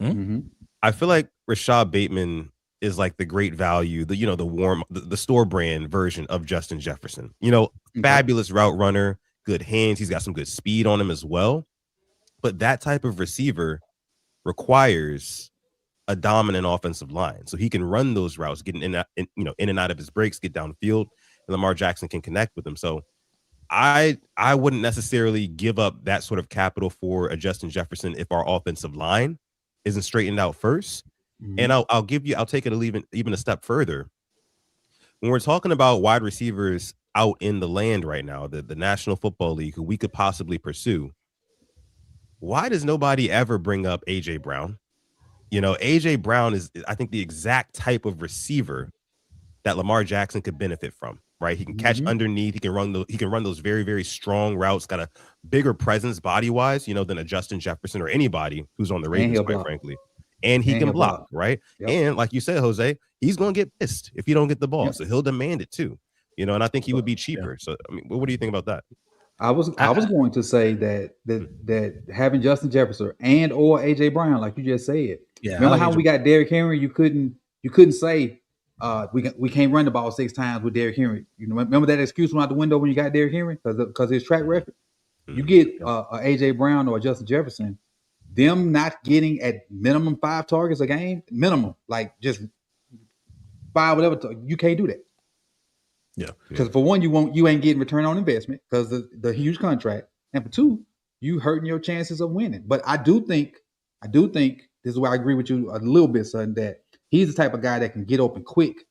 Mm-hmm. I feel like Rashad Bateman is like the great value, the store brand version of Justin Jefferson. You know, fabulous route runner, good hands. He's got some good speed on him as well. But that type of receiver requires a dominant offensive line, so he can run those routes, getting in and out of his breaks, get downfield, and Lamar Jackson can connect with him. So I wouldn't necessarily give up that sort of capital for a Justin Jefferson if our offensive line isn't straightened out first. And I'll take it even a step further. When we're talking about wide receivers out in the land right now, the National Football League, who we could possibly pursue, why does nobody ever bring up AJ Brown? You know, AJ Brown is, I think, the exact type of receiver that Lamar Jackson could benefit from. Right, he can catch underneath. He can run those very, very strong routes. Got a bigger presence body wise, than a Justin Jefferson or anybody who's on the Ravens, quite frankly. And he can block, right? Yep. And like you said, Jose, he's going to get pissed if you don't get the ball, so he'll demand it too. And I think he would be cheaper. So, I mean, what do you think about that? I was going to say that having Justin Jefferson and or AJ Brown, like you just said. Yeah. Remember how we got Derrick Henry? You couldn't say we can't run the ball 6 times with Derrick Henry. Remember that excuse went out the window when you got Derrick Henry because his track record. You get a AJ Brown or a Justin Jefferson, them not getting at minimum 5 targets a game, minimum, like just 5 whatever. You can't do that. Yeah, because for one, you ain't getting return on investment because the huge contract, and for 2, you hurting your chances of winning. But I do think this is where I agree with you a little bit, son, that he's the type of guy that can get open quick.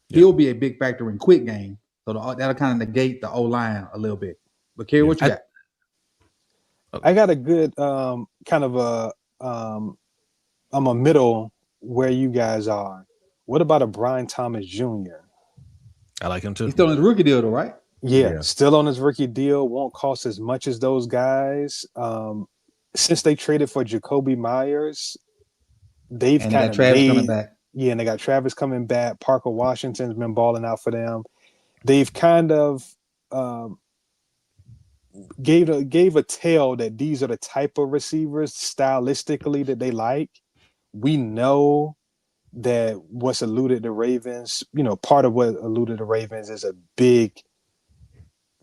Yeah. He'll be a big factor in quick game, so that'll kind of negate the O-line a little bit. But Kerry, what you got? I got a good kind of a I'm a middle where you guys are. What about a Brian Thomas Jr.? I like him too. He's still on his rookie deal though, right? Yeah, still on his rookie deal. Won't cost as much as those guys. Since they traded for Jacoby Myers, they've kind of Travis coming back. Yeah, and they got Travis coming back. Parker Washington's been balling out for them. They've kind of gave a tell that these are the type of receivers stylistically that they like. We know that what's eluded the Ravens, part of what eluded the Ravens is a big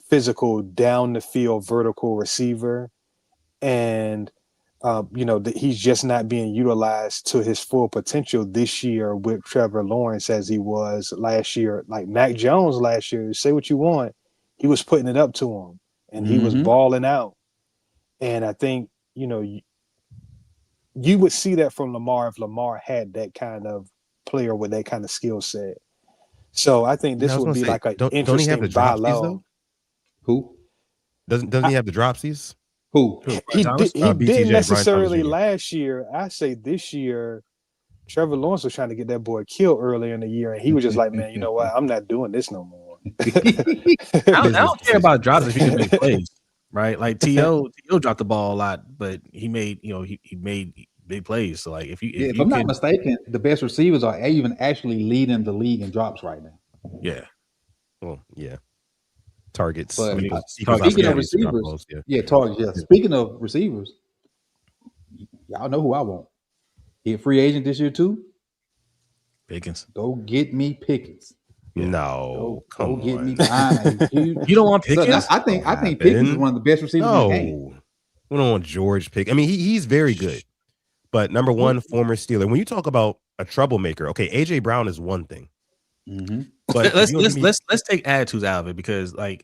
physical down the field vertical receiver. And, he's just not being utilized to his full potential this year with Trevor Lawrence as he was last year. Like Mac Jones last year, say what you want, he was putting it up to him and he was balling out. And I think, you would see that from Lamar if Lamar had that kind of player with that kind of skill set. So I think this would be like an interesting don't he have the dropsies though? Who? Doesn't he have the dropsies? Who? He didn't necessarily last year. I say this year, Trevor Lawrence was trying to get that boy killed earlier in the year, and he was just like, man, you know what? I'm not doing this no more. I don't care about drops if he can make plays. Right, like T.O. dropped the ball a lot, but he made he made big plays. So like if I'm not mistaken, the best receivers are even actually leading the league in drops right now. Yeah, well, yeah, targets. But speaking of receivers, targets. Yeah, speaking of receivers, y'all know who I want. He a free agent this year too. Pickens. Go get me Pickens. Yeah. No, Go come get me on. behind a huge. You don't want So Pickens? I think Pickens is one of the best receivers in the game. No, we don't want George Pickens. I mean, he's very good, but number one, former Steeler. When you talk about a troublemaker, okay, AJ Brown is one thing, but let's take attitudes out of it, because like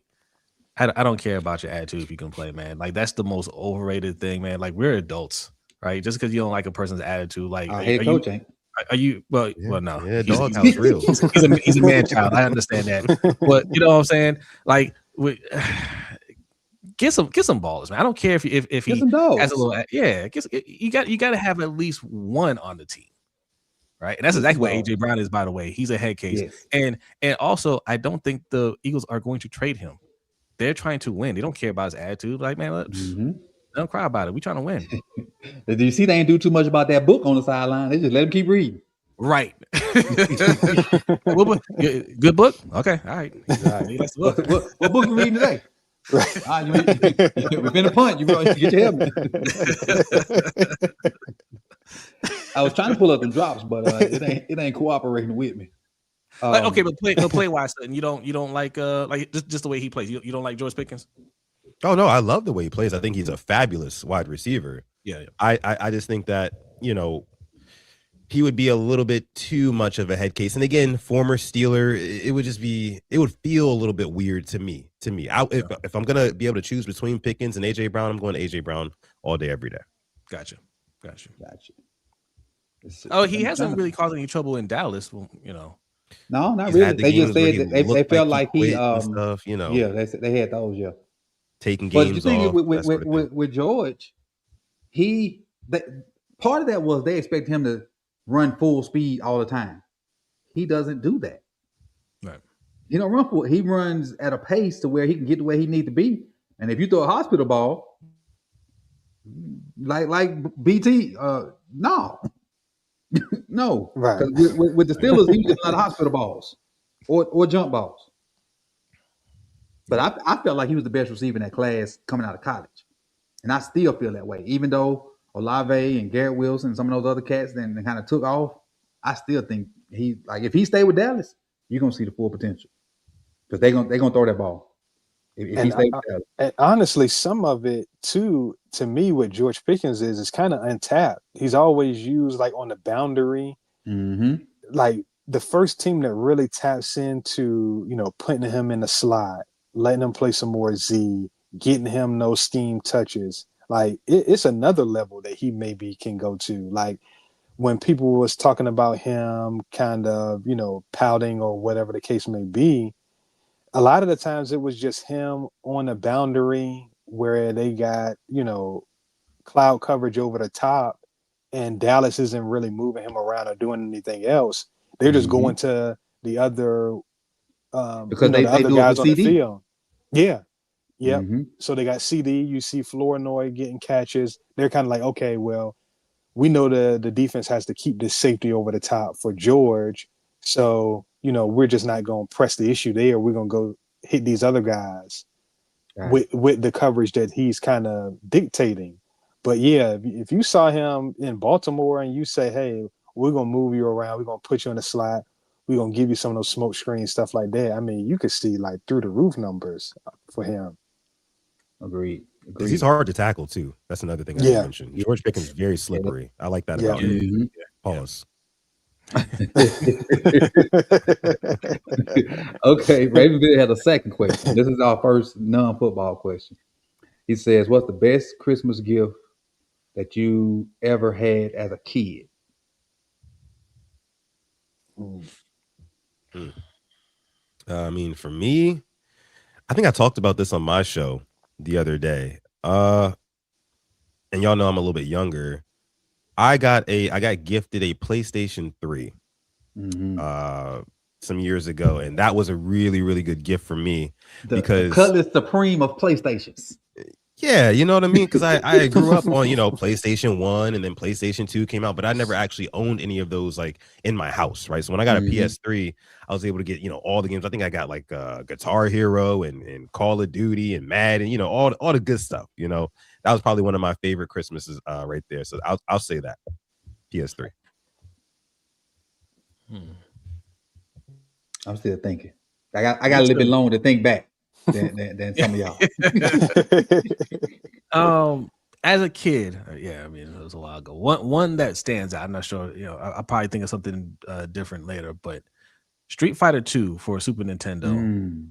I don't care about your attitude if you can play, man. Like that's the most overrated thing, man. Like we're adults, right? Just because you don't like a person's attitude, like head coach ain't. Are you well? Yeah, Well, no. yeah, doghouse real. He's a man child. I understand that, but you know what I'm saying? Like, get some balls, man. I don't care if he has a little. Yeah, you got to have at least one on the team, right? And that's exactly what AJ Brown is, by the way. He's a head case, and also I don't think the Eagles are going to trade him. They're trying to win. They don't care about his attitude. Like, man, don't cry about it. We trying to win. Did you see they ain't do too much about that book on the sideline? They just let him keep reading. Right. Good book? Okay. All right. That's the book. What book you reading today? Right. We've been a punt. You get your helmet. I was trying to pull up the drops, but it ain't cooperating with me. Okay, but play wise, you don't like just the way he plays. You don't like George Pickens? Oh no, I love the way he plays. I think he's a fabulous wide receiver. Yeah. I just think that, he would be a little bit too much of a head case. And again, former Steeler, it would feel a little bit weird to me. If I'm gonna be able to choose between Pickens and AJ Brown, I'm going to AJ Brown all day, every day. Gotcha. Oh, he hasn't really caused any trouble in Dallas. Well, No, not really. They just said that they felt like he stuff, Yeah, they had those, yeah. Taking games. But the thing off, with George, part of that was they expect him to run full speed all the time. He doesn't do that. Right. He don't run full. He runs at a pace to where he can get to where he needs to be. And if you throw a hospital ball, like BT, no. No. Right. With the Steelers, he was just a lot of hospital balls or jump balls. But I felt like he was the best receiver in that class coming out of college. And I still feel that way. Even though Olave and Garrett Wilson and some of those other cats then kind of took off, I still think if he stayed with Dallas, you're gonna see the full potential. Because they're gonna throw that ball. If he stayed with Dallas. And honestly, some of it too, to me, what George Pickens is kind of untapped. He's always used like on the boundary. Mm-hmm. Like the first team that really taps into, putting him in the slot, letting him play some more Z, getting him those scheme touches. Like it's another level that he maybe can go to. Like when people was talking about him kind of, pouting or whatever the case may be, a lot of the times it was just him on the boundary where they got, cloud coverage over the top and Dallas isn't really moving him around or doing anything else. They're just going to the other because the other guys on the field. Yeah. Yep. Mm-hmm. So they got CD. You see Flournoy getting catches. They're kind of like, okay, well, we know the defense has to keep this safety over the top for George. So, we're just not going to press the issue there. We're going to go hit these other guys with the coverage that he's kind of dictating. But yeah, if you saw him in Baltimore and you say, hey, we're going to move you around. We're going to put you in the slot. We're going to give you some of those smoke screens, stuff like that. I mean, you could see like through the roof numbers for him. Agreed. He's hard to tackle too. That's another thing I mentioned. George Pickens is very slippery. I like that about him. Mm-hmm. Pause. Okay, Ravenville had a second question. This is our first non-football question. He says, what's the best Christmas gift that you ever had as a kid? I mean, for me, I think I talked about this on my show the other day. And y'all know I'm a little bit younger. I got gifted a PlayStation 3 some years ago, and that was a really, really good gift for me because the Cutlass Supreme of PlayStations. Yeah, you know what I mean? Because I grew up on, PlayStation 1 and then PlayStation 2 came out, but I never actually owned any of those like in my house, right? So when I got a PS3, I was able to get, all the games. I think I got like Guitar Hero and Call of Duty and Madden, all the good stuff, That was probably one of my favorite Christmases right there. So I'll say that. PS3. I'm still thinking. I got a little bit longer to think back than some of y'all. As a kid, yeah, I mean it was a while ago. One that stands out. I'm not sure. I'll probably think of something different later. But Street Fighter 2 for Super Nintendo.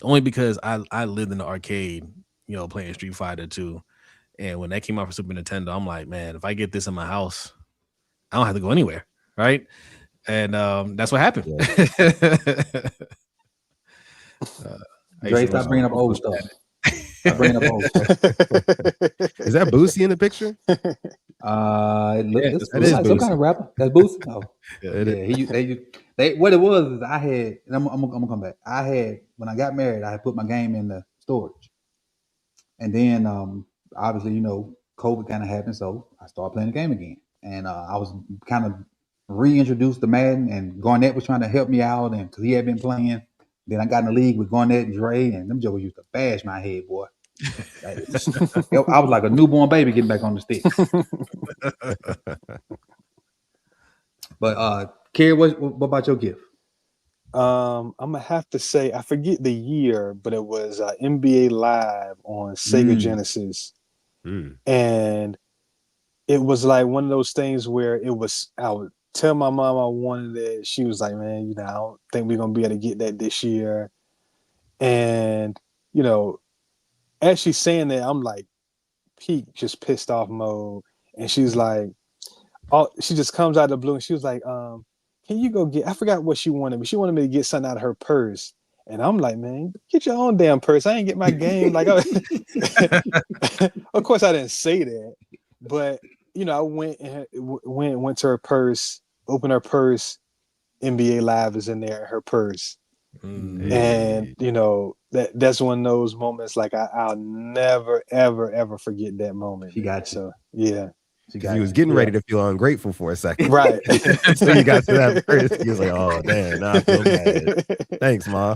Only because I lived in the arcade, playing Street Fighter 2, and when that came out for Super Nintendo, I'm like, man, if I get this in my house, I don't have to go anywhere, right? And that's what happened. Yeah. Dre, stop bringing up old stuff. Stop bringing up old stuff. Is that Boosie in the picture? It looks that is like some kind of rapper. That's Boosie. Oh, yeah. What it was is I had, and I'm gonna come back. I had, when I got married, I had put my game in the storage, and then obviously COVID kind of happened, so I started playing the game again, and I was kind of reintroduced to Madden, and Garnett was trying to help me out, and because he had been playing. Then I got in the league with Garnett and Dre, and them jokers used to bash my head, boy. I was like a newborn baby getting back on the stick. But Kerry, what about your gift? I'm gonna have to say I forget the year, but it was NBA Live on Sega Genesis, and it was like one of those things where it was. I would tell my mom I wanted it. She was like, "Man, I don't think we're gonna be able to get that this year." And as she's saying that, I'm like, peak, just pissed off mode, and she's like, she just comes out of the blue, and she was like, "Can you go get?" I forgot what she wanted me. She wanted me to get something out of her purse, and I'm like, "Man, get your own damn purse. I ain't get my game." Like, of course, I didn't say that, but I went to her purse, opened her purse. NBA Live is in there in her purse. And that's one of those moments like I'll never ever forget that moment. She got you. So yeah, he was getting ready to feel ungrateful for a second, right? So you got to that first. He was like, "Oh damn, now I feel bad." Thanks, Ma.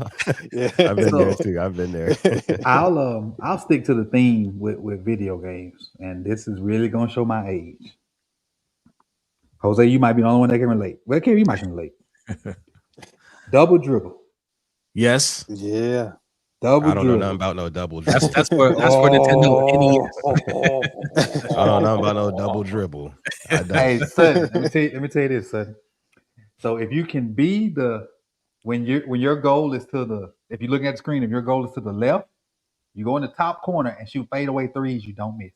Yeah. I've been there too. I've been there. I'll stick to the theme with video games, and this is really gonna show my age. Jose, you might be the only one that can relate. Well, Kerry, you might can relate. Double dribble. Yes. Yeah. Double I don't dribble. know nothing about no double dribble. That's for Nintendo NES. I don't know about no double dribble. Hey, son, let me tell you this, son. So if you can be when your goal is if you're looking at the screen, if your goal is to the left, you go in the top corner and shoot fadeaway threes, you don't miss.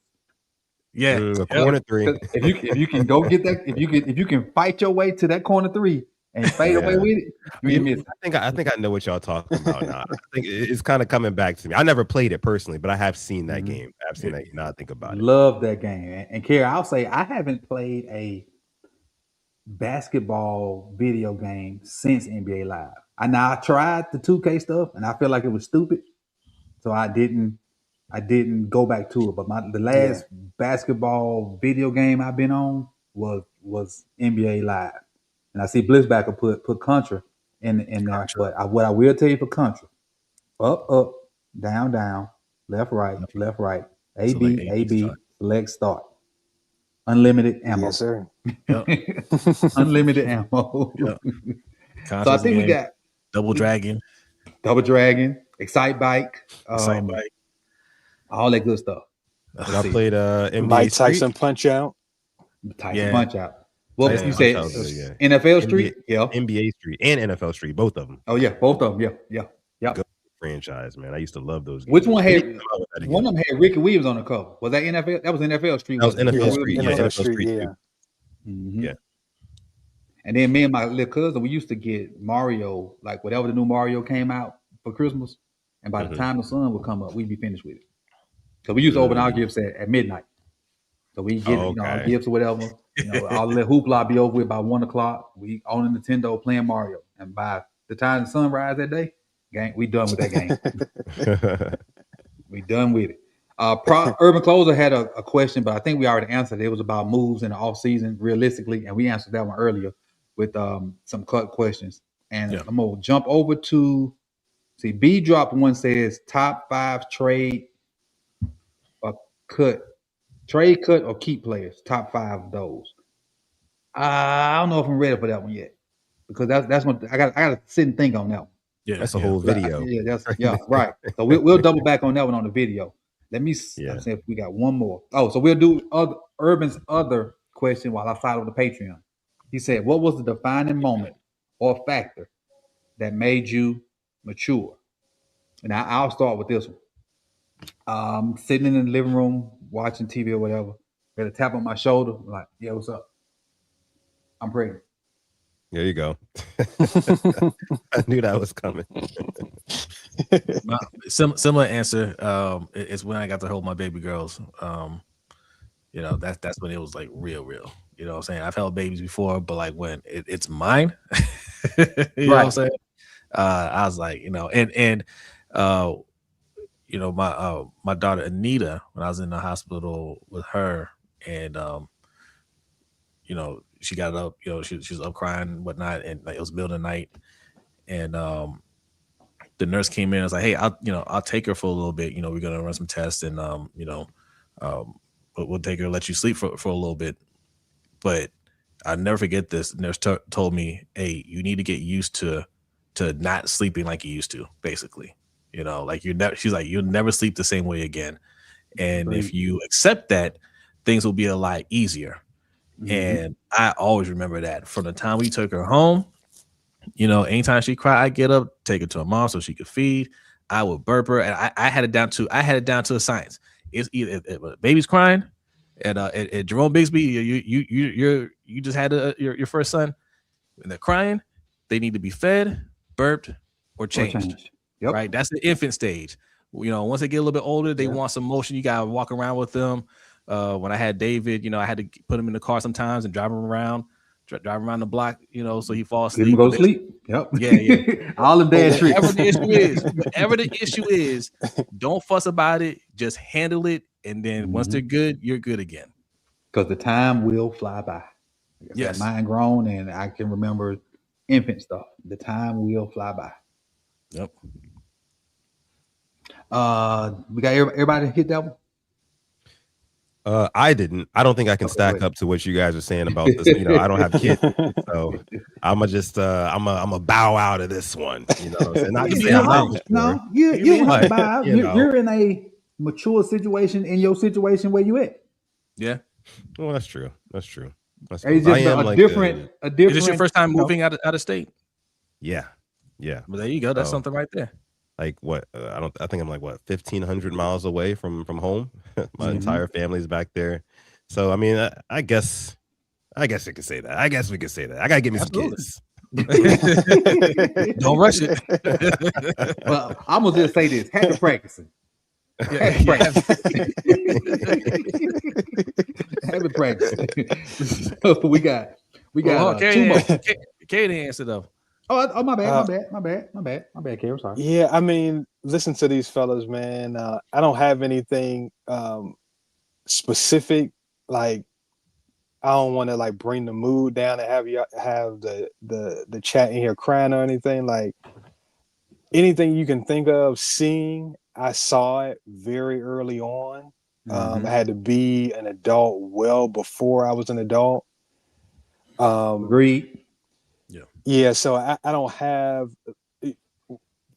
Yeah, a corner three. If you can go get that, if you can fight your way to that corner three and fade away with it, you can miss. I think I know what y'all talking about now. I think it's kind of coming back to me. I never played it personally, but I have seen that game. I've seen that. Now I think about it. Love that game. And Kerry, I'll say I haven't played a basketball video game since NBA Live. I tried the 2K stuff, and I feel like it was stupid, so I didn't go back to it. But the last basketball video game I've been on was NBA Live, and I see Blitzbacker put Contra in there. But what I will tell you for Contra: up, down, down, left, right, A B, select, start, unlimited ammo. Yes, sir. Yep. Unlimited ammo. Yep. So I think we got Double Dragon, Excite Bike, all that good stuff. I played NBA Mike Tyson Punch Out. Punch Out. Well, you said NFL Street, NBA Street, and NFL Street, both of them. Oh yeah, both of them. Yeah. Good franchise, man. I used to love those games. Which one had one of them had Ricky Williams on the cover? Was that NFL? That was NFL Street. That was NFL Street. NFL Street. Yeah. Mm-hmm. Yeah. And then me and my little cousin, we used to get Mario, like whatever the new Mario came out for Christmas, and by the time the sun would come up, we'd be finished with it. So we used to open our gifts at midnight. So we get our gifts or whatever. All the hoopla be over with by 1:00. We on the Nintendo playing Mario, and by the time the sun rise that day, we done with that game. We done with it. Urban Closer had a question, but I think we already answered it. It was about moves in the offseason, realistically, and we answered that one earlier with some cut questions. And I'm gonna jump over to B Drop one says top 5 trade or cut or keep players. Top 5 of those. I don't know if I'm ready for that one yet. because that's what I got to sit and think on that one. Yeah, That's a whole video. Right. So we'll double back on that one on the video. Let me Yeah. see if we got one more. Oh, so we'll do Urban's other question while I follow the Patreon. He said, "What was the defining moment or factor that made you mature?" And I'll start with this one. Sitting in the living room watching TV or whatever, got a tap on my shoulder, like, "Yeah, what's up? I'm pregnant." There you go. I knew that was coming. Similar answer. It's when I got to hold my baby girls. You know, that's when it was like real. You know what I'm saying? I've held babies before, but like when it's mine, you know what I'm saying? I was like, you know, and you know, my daughter Anita, when I was in the hospital with her, and you know, she got up, you know, she was up crying and whatnot, and like, it was middle of the night, and the nurse came in and was like, "Hey, I'll take her for a little bit. You know, we're gonna run some tests, and you know, we'll take her, let you sleep for a little bit." But I'll never forget this. The nurse told me, "Hey, you need to get used to not sleeping like you used to, basically. You know, like she's like, you'll never sleep the same way again. And if you accept that, things will be a lot easier." And I always remember that from the time we took her home. You know, anytime she cried, I get up, take her to her mom so she could feed. I would burp her, and I had it down to a science. It's either if a baby's crying, at Jerome Bigsby, you just had your first son, and they're crying, they need to be fed, burped, or changed. Yep. Right, that's the infant stage. You know, once they get a little bit older, they want some motion. You gotta walk around with them. When I had David, you know, I had to put him in the car sometimes and drive him around the block, you know, so he falls asleep. Go to sleep. Yep. Yeah. All the dad tricks. Whatever the issue is, don't fuss about it. Just handle it, and then once they're good, you're good again. Because the time will fly by. Yes. Mine grown, and I can remember infant stuff. The time will fly by. Yep. We got everybody hit that one. I didn't. I don't think I can stack up to what you guys are saying about this. You know, I don't have kids, so I'm a bow out of this one. You know, and not to say I'm not mature. No, you don't have to bow out. You're in a mature situation in your situation where you at. Yeah. Well, that's true. That's true. It's just a different. Is this your first time moving out of state? Yeah. Well, there you go. That's something right there. Like what? I think I'm like 1,500 miles away from home. My entire family's back there. So I mean, I guess you could say that. I guess we could say that. I gotta get me some kids. Don't rush it. Well, I'm gonna just say this: happy practicing. Happy practicing. So we got two more. Katie answered though. Oh, my bad, Karen. Sorry. Yeah, I mean, listen to these fellas, man. I don't have anything specific. Like, I don't want to like bring the mood down and have you have the chat in here crying or anything. Like, anything you can think of seeing, I saw it very early on. I had to be an adult well before I was an adult. Agreed. Yeah, so I don't have.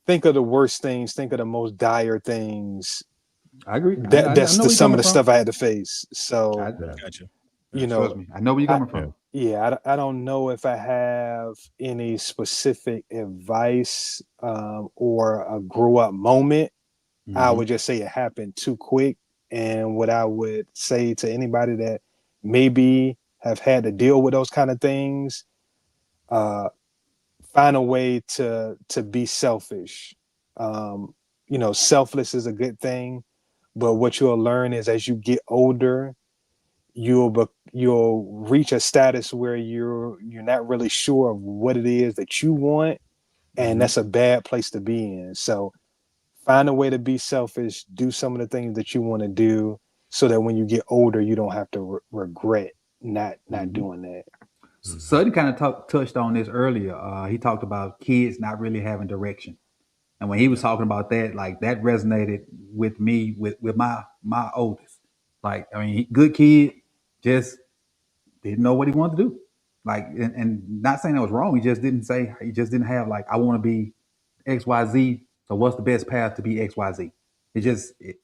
Think of the worst things. Think of the most dire things. I agree. That's some of the stuff I had to face. So, gotcha. You know, I know where you're coming from. Yeah, I don't know if I have any specific advice or a grow up moment. I would just say it happened too quick. And what I would say to anybody that maybe have had to deal with those kind of things, find a way to be selfish. You know, selfless is a good thing, but what you'll learn is as you get older, you'll reach a status where you're not really sure of what it is that you want, and that's a bad place to be in. So find a way to be selfish, do some of the things that you want to do, so that when you get older, you don't have to regret not doing that. Sutton kind of touched on this earlier. He talked about kids not really having direction. And when he was talking about that, like that resonated with me with my oldest. Like, I mean, good kid, just didn't know what he wanted to do. Like, and not saying that was wrong. He just didn't have like, I want to be XYZ. So what's the best path to be XYZ? It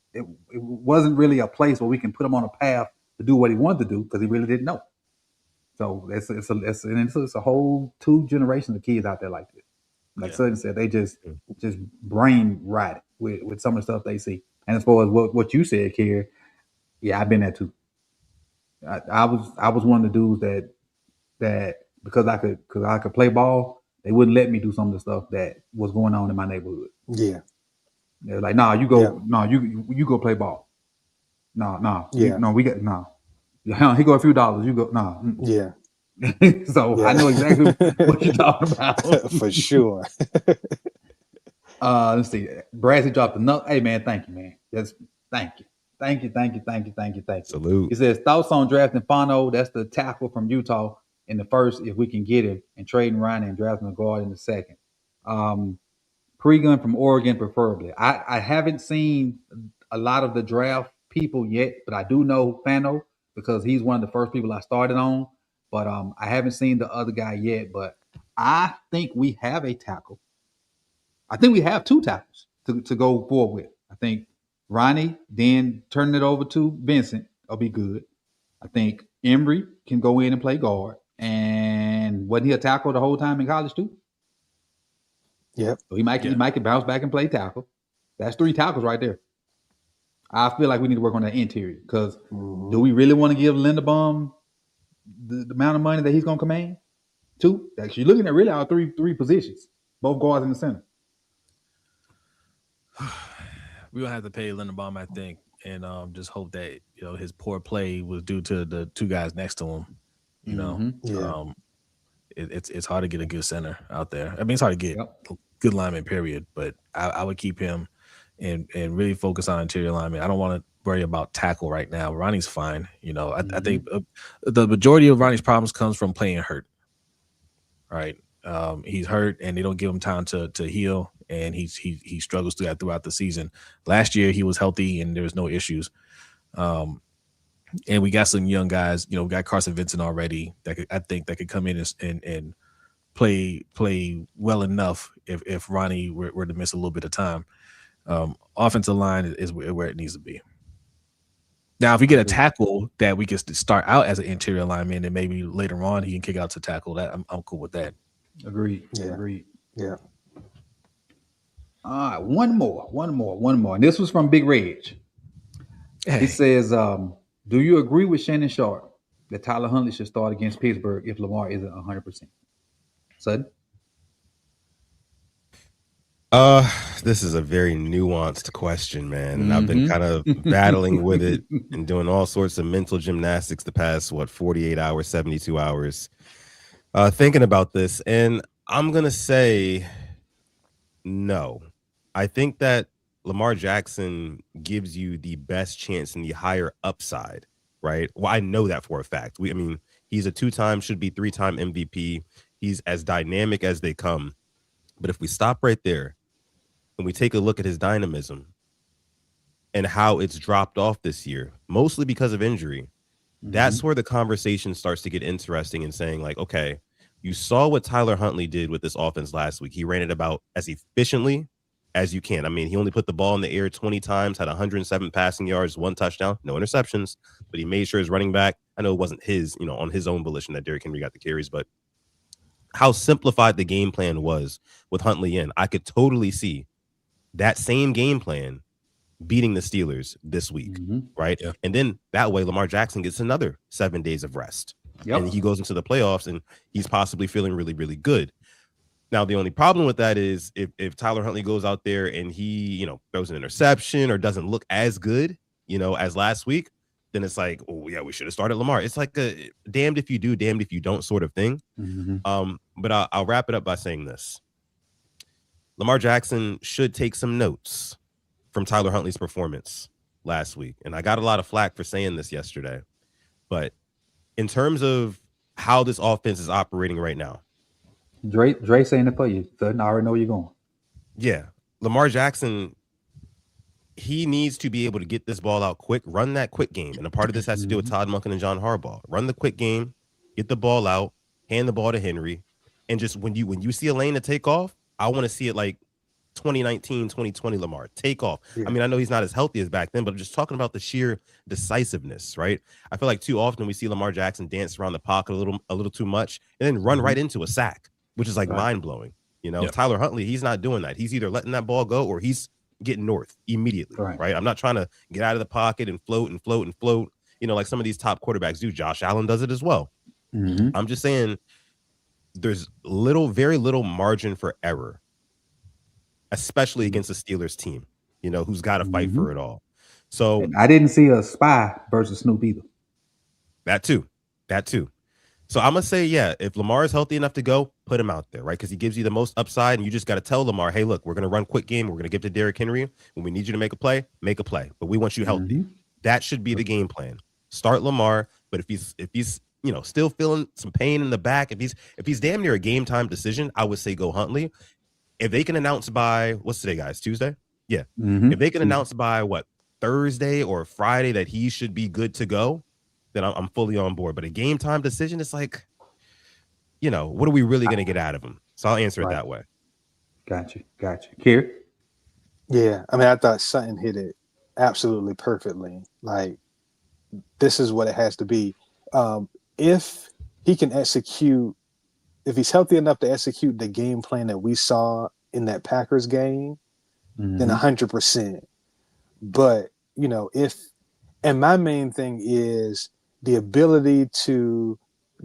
wasn't really a place where we can put him on a path to do what he wanted to do because he really didn't know. So it's a whole two generations of kids out there like this. Like Sutton said, they just brain rot with some of the stuff they see. And as far as what you said, Kerry, yeah, I've been there too. I was one of the dudes that because I could play ball, they wouldn't let me do some of the stuff that was going on in my neighborhood. Yeah. They're like, nah, you go, no, you go play ball. No, we got no. He go a few dollars, you go, nah. Yeah. So I know exactly what you're talking about. For sure. Let's see. Brassy dropped another. Hey man, thank you, man. Just thank you. Thank you. Salute. He says thoughts on drafting Fano. That's the tackle from Utah in the first, if we can get him, and trading Ryan and drafting a guard in the second. Pre-gun from Oregon, preferably. I haven't seen a lot of the draft people yet, but I do know Fano because he's one of the first people I started on. But I haven't seen the other guy yet. But I think we have a tackle. I think we have two tackles to go forward with. I think Ronnie, then turning it over to Vincent will be good. I think Emery can go in and play guard. And wasn't he a tackle the whole time in college too? Yep. So he might bounce back and play tackle. That's three tackles right there. I feel like we need to work on that interior because do we really want to give Linderbaum the amount of money that he's going to command? Two. Actually, looking at really our three positions, both guards in the center. We're gonna have to pay Linderbaum, I think, and just hope that his poor play was due to the two guys next to him. It's hard to get a good center out there. I mean, it's hard to get good lineman, period. But I would keep him and really focus on interior lineman. I don't want to worry about tackle right now. Ronnie's fine. I think the majority of Ronnie's problems comes from playing hurt. Right, he's hurt, and they don't give him time to heal. And he struggles throughout the season. Last year he was healthy and there was no issues. And we got some young guys. We got Carson Vincent already I think that could come in and play well enough if Ronnie were to miss a little bit of time. Offensive line is where it needs to be. Now, if we get a tackle that we can start out as an interior lineman and maybe later on he can kick out to tackle, that I'm cool with that. Agreed. Yeah. Agreed. Yeah. All right, one more. And this was from Big Reg. Hey. He says, do you agree with Shannon Sharp that Tyler Huntley should start against Pittsburgh if Lamar isn't 100%? Sudden? This is a very nuanced question, man. And I've been kind of battling with it and doing all sorts of mental gymnastics the past, 48 hours, 72 hours, thinking about this. And I'm going to say no. I think that Lamar Jackson gives you the best chance and the higher upside, right? Well, I know that for a fact. He's a 2-time, should be 3-time MVP. He's as dynamic as they come. But if we stop right there and we take a look at his dynamism and how it's dropped off this year, mostly because of injury, that's where the conversation starts to get interesting and saying like, okay, you saw what Tyler Huntley did with this offense last week. He ran it about as efficiently as you can. He only put the ball in the air 20 times, had 107 passing yards, 1 touchdown, no interceptions, but he made sure his running back, I know it wasn't his, on his own volition that Derrick Henry got the carries, but how simplified the game plan was with Huntley in. I could totally see that same game plan beating the Steelers this week, right? Yeah. And then that way Lamar Jackson gets another 7 days of rest. And he goes into the playoffs and he's possibly feeling really, really good. Now, the only problem with that is if Tyler Huntley goes out there and he, throws an interception or doesn't look as good, as last week, then it's like, oh, yeah, we should have started Lamar. It's like a damned if you do, damned if you don't sort of thing. But I'll wrap it up by saying this. Lamar Jackson should take some notes from Tyler Huntley's performance last week. And I got a lot of flack for saying this yesterday. But in terms of how this offense is operating right now, Dre saying it for you. Sudden, I already know where you're going. Yeah. Lamar Jackson, he needs to be able to get this ball out quick, run that quick game. And a part of this has to do with Todd Monken and John Harbaugh. Run the quick game, get the ball out, hand the ball to Henry, and just when you see a lane to take off, I want to see it like 2019, 2020 Lamar. Take off. Yeah. I mean, I know he's not as healthy as back then, but I'm just talking about the sheer decisiveness, right? I feel like too often we see Lamar Jackson dance around the pocket a little too much and then run right into a sack, which is like mind-blowing. You know, Tyler Huntley, he's not doing that. He's either letting that ball go or he's getting north immediately, right? I'm not trying to get out of the pocket and float and float and float, you know, like some of these top quarterbacks do. Josh Allen does it as well. I'm just saying there's very little margin for error, especially against the Steelers team, you know, who's got to fight for it all. So and I didn't see a spy versus Snoop either. That too. So I'm going to say, yeah, if Lamar is healthy enough to go, put him out there, right? Because he gives you the most upside, and you just got to tell Lamar, hey, look, we're going to run quick game. We're going to give to Derrick Henry. When we need you to make a play, but we want you healthy. That should be the game plan. Start Lamar, but if he's you know, still feeling some pain in the back, if he's damn near a game time decision, I would say go Huntley. If they can announce by, what's today, guys? Tuesday? Yeah. If they can announce by Thursday or Friday that he should be good to go, then I'm fully on board. But a game time decision, it's like, you know, what are we really going to get out of him? So I'll answer it that way. Got you. Kier? Yeah, I mean, I thought Sutton hit it absolutely perfectly. Like, this is what it has to be. If he can execute, if he's healthy enough to execute the game plan that we saw in that Packers game, then 100%. But, you know, and my main thing is the ability to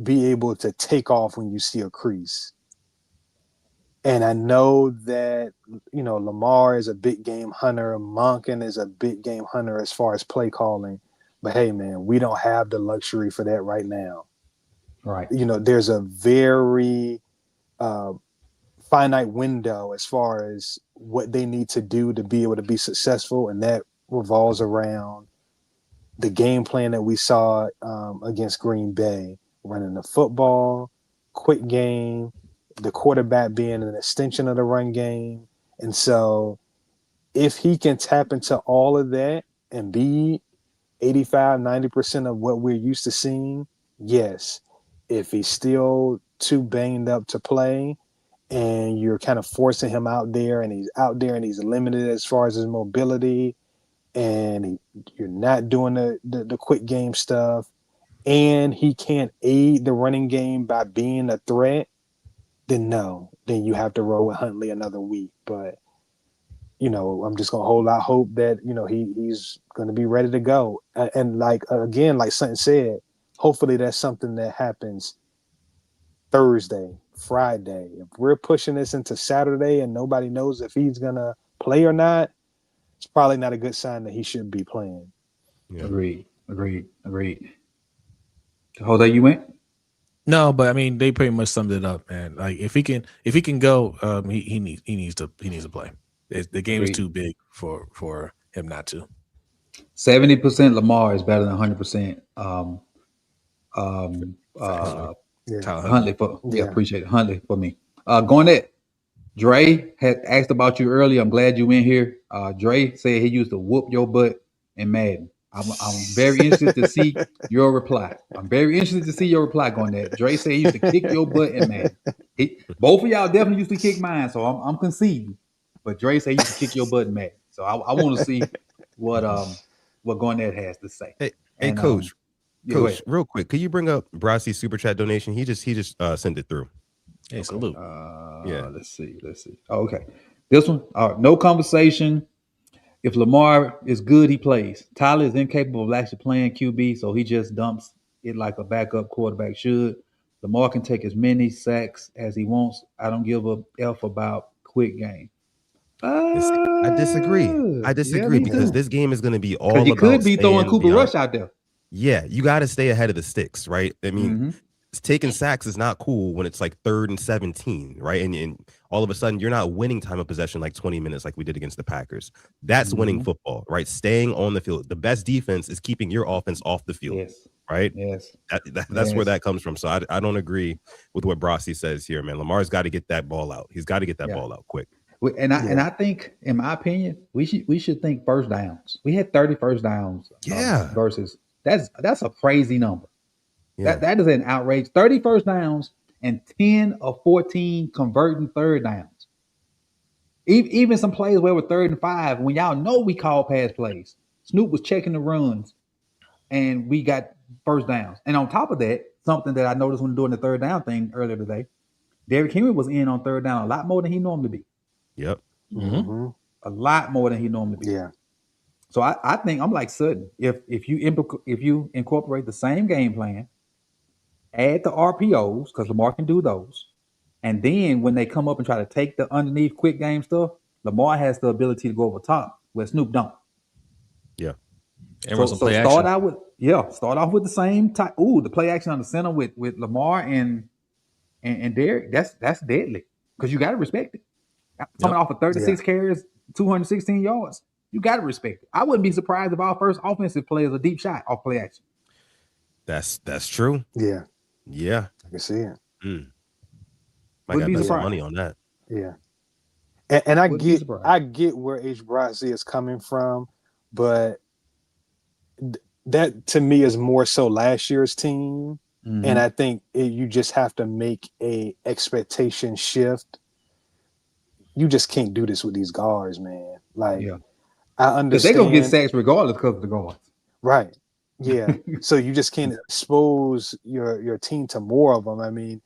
be able to take off when you see a crease. And I know that, you know, Lamar is a big game hunter. Monken is a big game hunter as far as play calling. But, hey, man, we don't have the luxury for that right now. Right. You know, there's a very finite window as far as what they need to do to be able to be successful. And that revolves around the game plan that we saw against Green Bay, running the football, quick game, the quarterback being an extension of the run game. And so if he can tap into all of that and be 85, 90% of what we're used to seeing, yes. If he's still too banged up to play and you're kind of forcing him out there and he's limited as far as his mobility and you're not doing the quick game stuff and he can't aid the running game by being a threat, then you have to roll with Huntley another week. But, you know, I'm just going to hold out hope that, you know, he's going to be ready to go. And like, again, like Sutton said, hopefully that's something that happens Thursday, Friday. If we're pushing this into Saturday and nobody knows if he's going to play or not, it's probably not a good sign that he should be playing. Yeah. Agreed. Jose, you went? No, but I mean, they pretty much summed it up, man. Like if he can go, he needs to play. The game is too big for him not to. 70% Lamar is better than 100%. Huntley for appreciate it. Huntley for me. Garnett, Dre had asked about you earlier. I'm glad you in here. Dre said he used to whoop your butt in Madden. I'm very interested to see your reply. Garnett. Dre said he used to kick your butt in Madden. Both of y'all definitely used to kick mine, so I'm conceding. But Dre said he used to kick your butt in Madden. So I want to see what Garnett has to say. Hey, Coach, real quick, could you bring up Brassi's super chat donation? He just sent it through. Hey, salute. Let's see. Oh, okay, this one. No conversation. If Lamar is good, he plays. Tyler is incapable of actually playing QB, so he just dumps it like a backup quarterback should. Lamar can take as many sacks as he wants. I don't give a F about quick game. I disagree because this game is going to be all about. You could be throwing Cooper Rush out there. Yeah, you got to stay ahead of the sticks, right? I mean, taking sacks is not cool when it's like 3rd and 17, right? And all of a sudden you're not winning time of possession like 20 minutes like we did against the Packers. That's winning football, right? Staying on the field. The best defense is keeping your offense off the field, right? Yes. That's where that comes from. So I don't agree with what Brossi says here, man. Lamar's got to get that ball out. He's got to get that ball out quick. And I think, in my opinion, we should think first downs. We had 30 first downs. Versus that's a crazy number. Yeah. That is an outrage. 30 first downs and 10 of 14 converting third downs. Even some plays where we're 3rd and 5, when y'all know we call pass plays, Snoop was checking the runs, and we got first downs. And on top of that, something that I noticed when doing the third down thing earlier today, Derrick Henry was in on third down a lot more than he normally be. Yep. Mm-hmm. A lot more than he normally be. Yeah. So I think I'm like Sutton. If you incorporate the same game plan, add the RPOs because Lamar can do those, and then when they come up and try to take the underneath quick game stuff, Lamar has the ability to go over top where Snoop don't. Yeah. And run So some play start action. start off with the same type. Ooh, the play action on the center with Lamar and Derrick. That's deadly because you got to respect it. Coming off of 36 carries, 216 yards, you got to respect it. I wouldn't be surprised if our first offensive play is a deep shot off play action. That's true. Yeah. Yeah. I can see it. I got some money on that. Yeah. And I get where H. Brassi is coming from, but that to me is more so last year's team. Mm-hmm. And I think you just have to make a expectation shift. You just can't do this with these guards, man. Like, I understand. Because they're going to get sacks regardless because of the guards. Right. Yeah. So you just can't expose your team to more of them. I mean,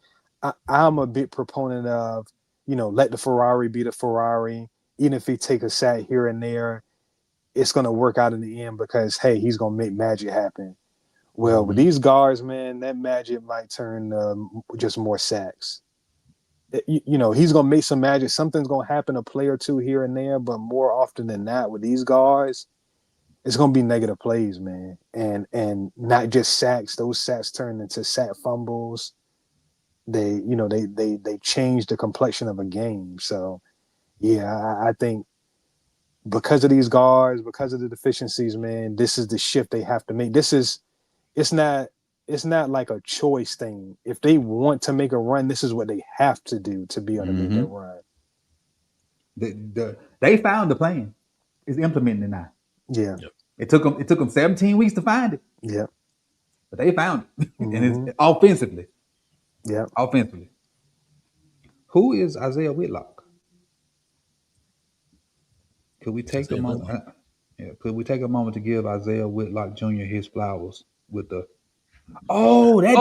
I'm a big proponent of, let the Ferrari be the Ferrari. Even if he take a sack here and there, it's going to work out in the end because, hey, he's going to make magic happen. Well, with these guards, man, that magic might turn just more sacks. He's going to make some magic. Something's going to happen, a play or two here and there, but more often than not with these guards, it's going to be negative plays, man. And not just sacks. Those sacks turn into sack fumbles. They change the complexion of a game. So, yeah, I think because of these guards, because of the deficiencies, man, this is the shift they have to make. It's not like a choice thing. If they want to make a run, this is what they have to do to be able to make that run. They found the plan. It's implementing it now. Yeah. Yep. It took them 17 weeks to find it. Yeah. But they found it. And it's offensively. Yeah. Offensively. Who is Isaiah Whitlock? Could we take a moment? Could we take a moment to give Isaiah Whitlock Jr. his flowers with the that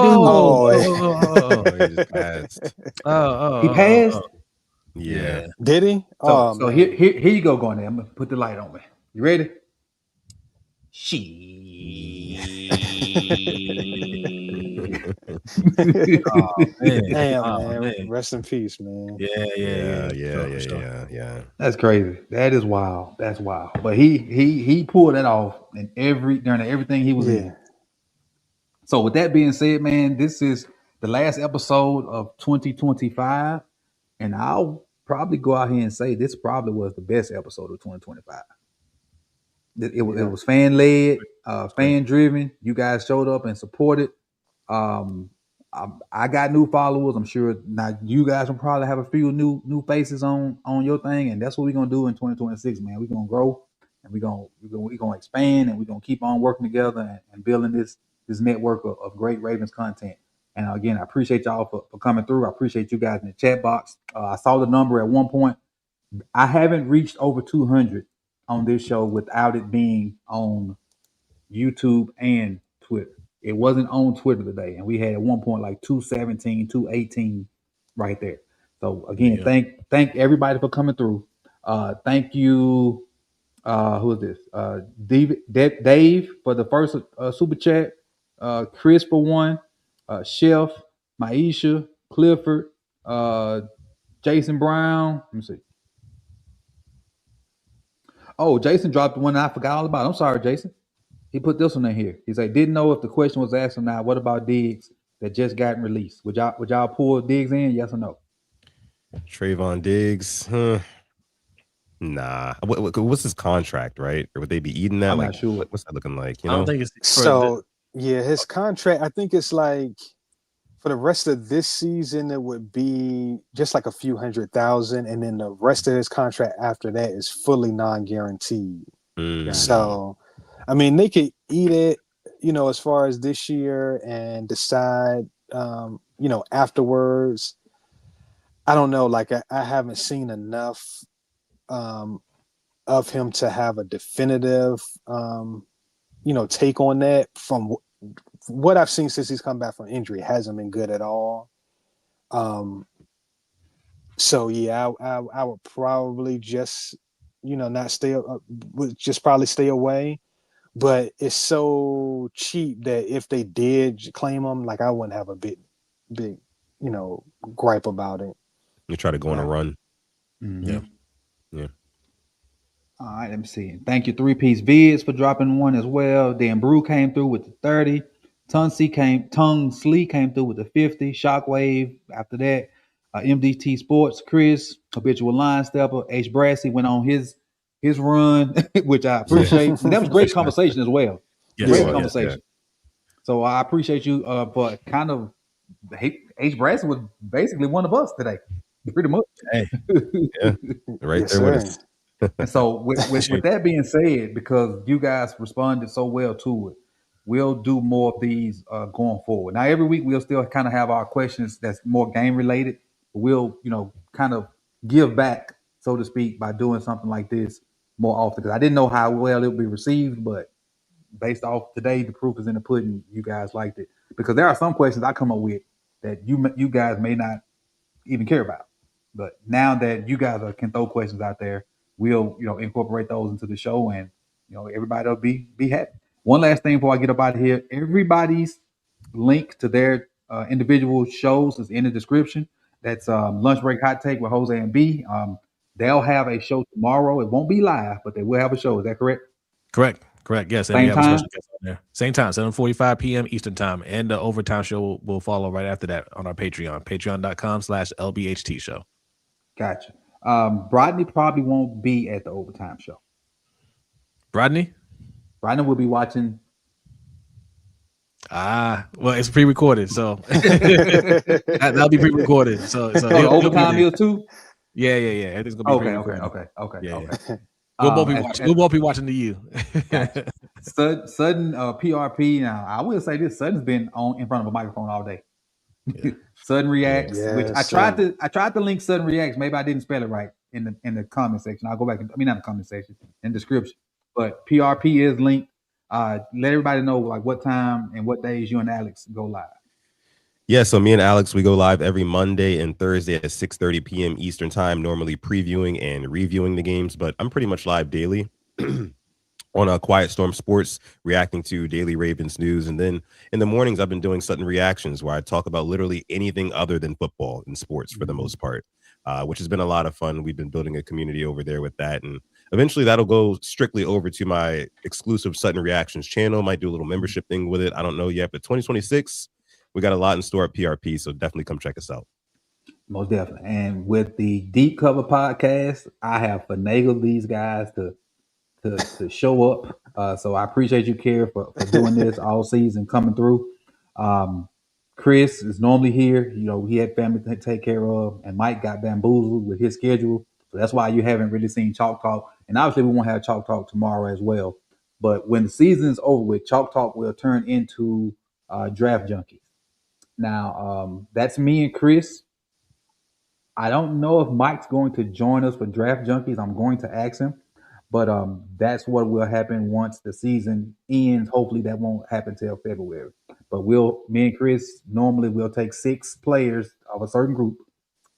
dude. He just passed. He passed? Yeah. Did he? So here you go, going there. I'm gonna put the light on me. You ready? Man. Rest in peace, man. Yeah. That's crazy. That is wild. That's wild. But he pulled that off during everything he was in. So with that being said, man, this is the last episode of 2025, and I'll probably go out here and say this probably was the best episode of 2025. It was fan led, fan driven. You guys showed up and supported. I got new followers. I'm sure now you guys will probably have a few new faces on your thing, and that's what we're gonna do in 2026, man. We're gonna grow, and we're gonna expand, and we're gonna keep on working together and building this network of great Ravens content. And again, I appreciate y'all for coming through. I appreciate you guys in the chat box. I saw the number at one point. I haven't reached over 200 on this show without it being on YouTube and Twitter. It wasn't on Twitter today, and we had at one point like 217, 218 right there. So again, thank everybody for coming through. Thank you. Who is this? Dave for the first super chat. Chris for one. Chef, Maisha, Clifford, Jason Brown. Let me see. Oh, Jason dropped the one I forgot all about. I'm sorry, Jason. He put this one in here. He's like, didn't know if the question was asked or not. What about Diggs that just got released? Would y'all pull Diggs in? Yes or no? Trayvon Diggs. Nah. What's his contract, right? Or would they be eating that? I'm not sure. What's that looking like? I don't think it's his contract, I think it's like for the rest of this season, it would be just like a few $100,000, and then the rest of his contract after that is fully non-guaranteed. So, I mean, they could eat it, as far as this year and decide afterwards, I don't know. Like I haven't seen enough of him to have a definitive, take on that. From what I've seen since he's come back from injury, it hasn't been good at all. So yeah, I would probably just, not stay, would just probably stay away. But it's so cheap that if they did claim him, like I wouldn't have a big, gripe about it. You try to go on a run. Yeah. All right, let me see. Thank you, 3-Piece Vids, for dropping one as well. Dan Brew came through with the 30. Tung Slee came through with the 50. Shockwave after that. MDT Sports, Chris, Habitual Line Stepper, H. Brassy went on his run, which I appreciate. That was great conversation as well. Yes, Great yes, conversation. So I appreciate you for kind of H. Brassy was basically one of us today, pretty much. Hey, yeah, right Yes, there with sir. us. And so with that being said, because you guys responded so well to it, we'll do more of these going forward. Now every week we'll still kind of have our questions that's more game related. We'll kind of give back, so to speak, by doing something like this more often. Because I didn't know how well it would be received, but based off today, the proof is in the pudding. You guys liked it because there are some questions I come up with that you guys may not even care about. But now that you guys can throw questions out there, we'll incorporate those into the show, and everybody will be happy. One last thing before I get up out of here, everybody's link to their individual shows is in the description. That's Lunch Break Hot Take with Jose and B. They'll have a show tomorrow. It won't be live, but they will have a show. Is that correct? Correct. Yes. And we Same have a time? special guest on there. Same time, 7:45 p.m. Eastern time. And the overtime show will follow right after that on our Patreon. Patreon.com/LBHT show. Gotcha. Rodney probably won't be at the overtime show. Rodney will be watching. Well, it's pre-recorded, so that'll be pre-recorded. So the overtime is too. Yeah. Everything's gonna be pre-recorded. Okay. We'll both be watching the U. Gotcha. Sudden PRP. Now I will say this: Sudden's been on in front of a microphone all day. Yeah. Sudden Reacts, which I tried to link Sudden Reacts. Maybe I didn't spell it right in the comment section. I'll go back. Not the comment section, in the description. But PRP is linked. Let everybody know like what time and what days you and Alex go live. Yeah, so me and Alex, we go live every Monday and Thursday at 6:30 p.m. Eastern time, normally previewing and reviewing the games, but I'm pretty much live daily on Quiet Storm Sports, reacting to daily Ravens news. And then in the mornings, I've been doing Sudden Reactions, where I talk about literally anything other than football and sports for the most part, which has been a lot of fun. We've been building a community over there with that. And eventually that'll go strictly over to my exclusive Sudden Reactions channel. Might do a little membership thing with it. I don't know yet, but 2026, we got a lot in store at PRP, so definitely come check us out. Most definitely. And with the Deep Cover podcast, I have finagled these guys to show up. So I appreciate you, Kerry, for doing this all season, coming through. Chris is normally here. He had family to take care of, and Mike got bamboozled with his schedule. So that's why you haven't really seen Chalk Talk. And obviously we won't have Chalk Talk tomorrow as well. But when the season is over with, Chalk Talk will turn into Draft Junkies. Now, that's me and Chris. I don't know if Mike's going to join us for Draft Junkies. I'm going to ask him. But that's what will happen once the season ends. Hopefully that won't happen till February. But me and Chris, normally we'll take 6 players of a certain group,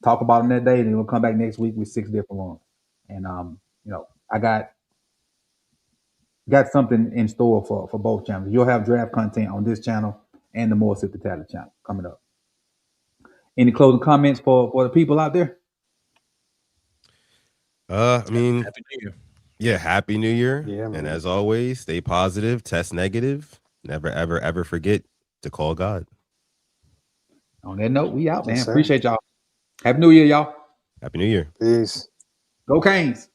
talk about them that day, and then we'll come back next week with 6 different ones. And, I got something in store for both channels. You'll have draft content on this channel and the More Sip the Talent channel coming up. Any closing comments for the people out there? Happy New Year. Yeah, Happy New Year. Yeah, and as always, stay positive, test negative. Never, ever, ever forget to call God. On that note, we out, man. Yes, appreciate y'all. Happy New Year, y'all. Happy New Year. Peace. Go Canes.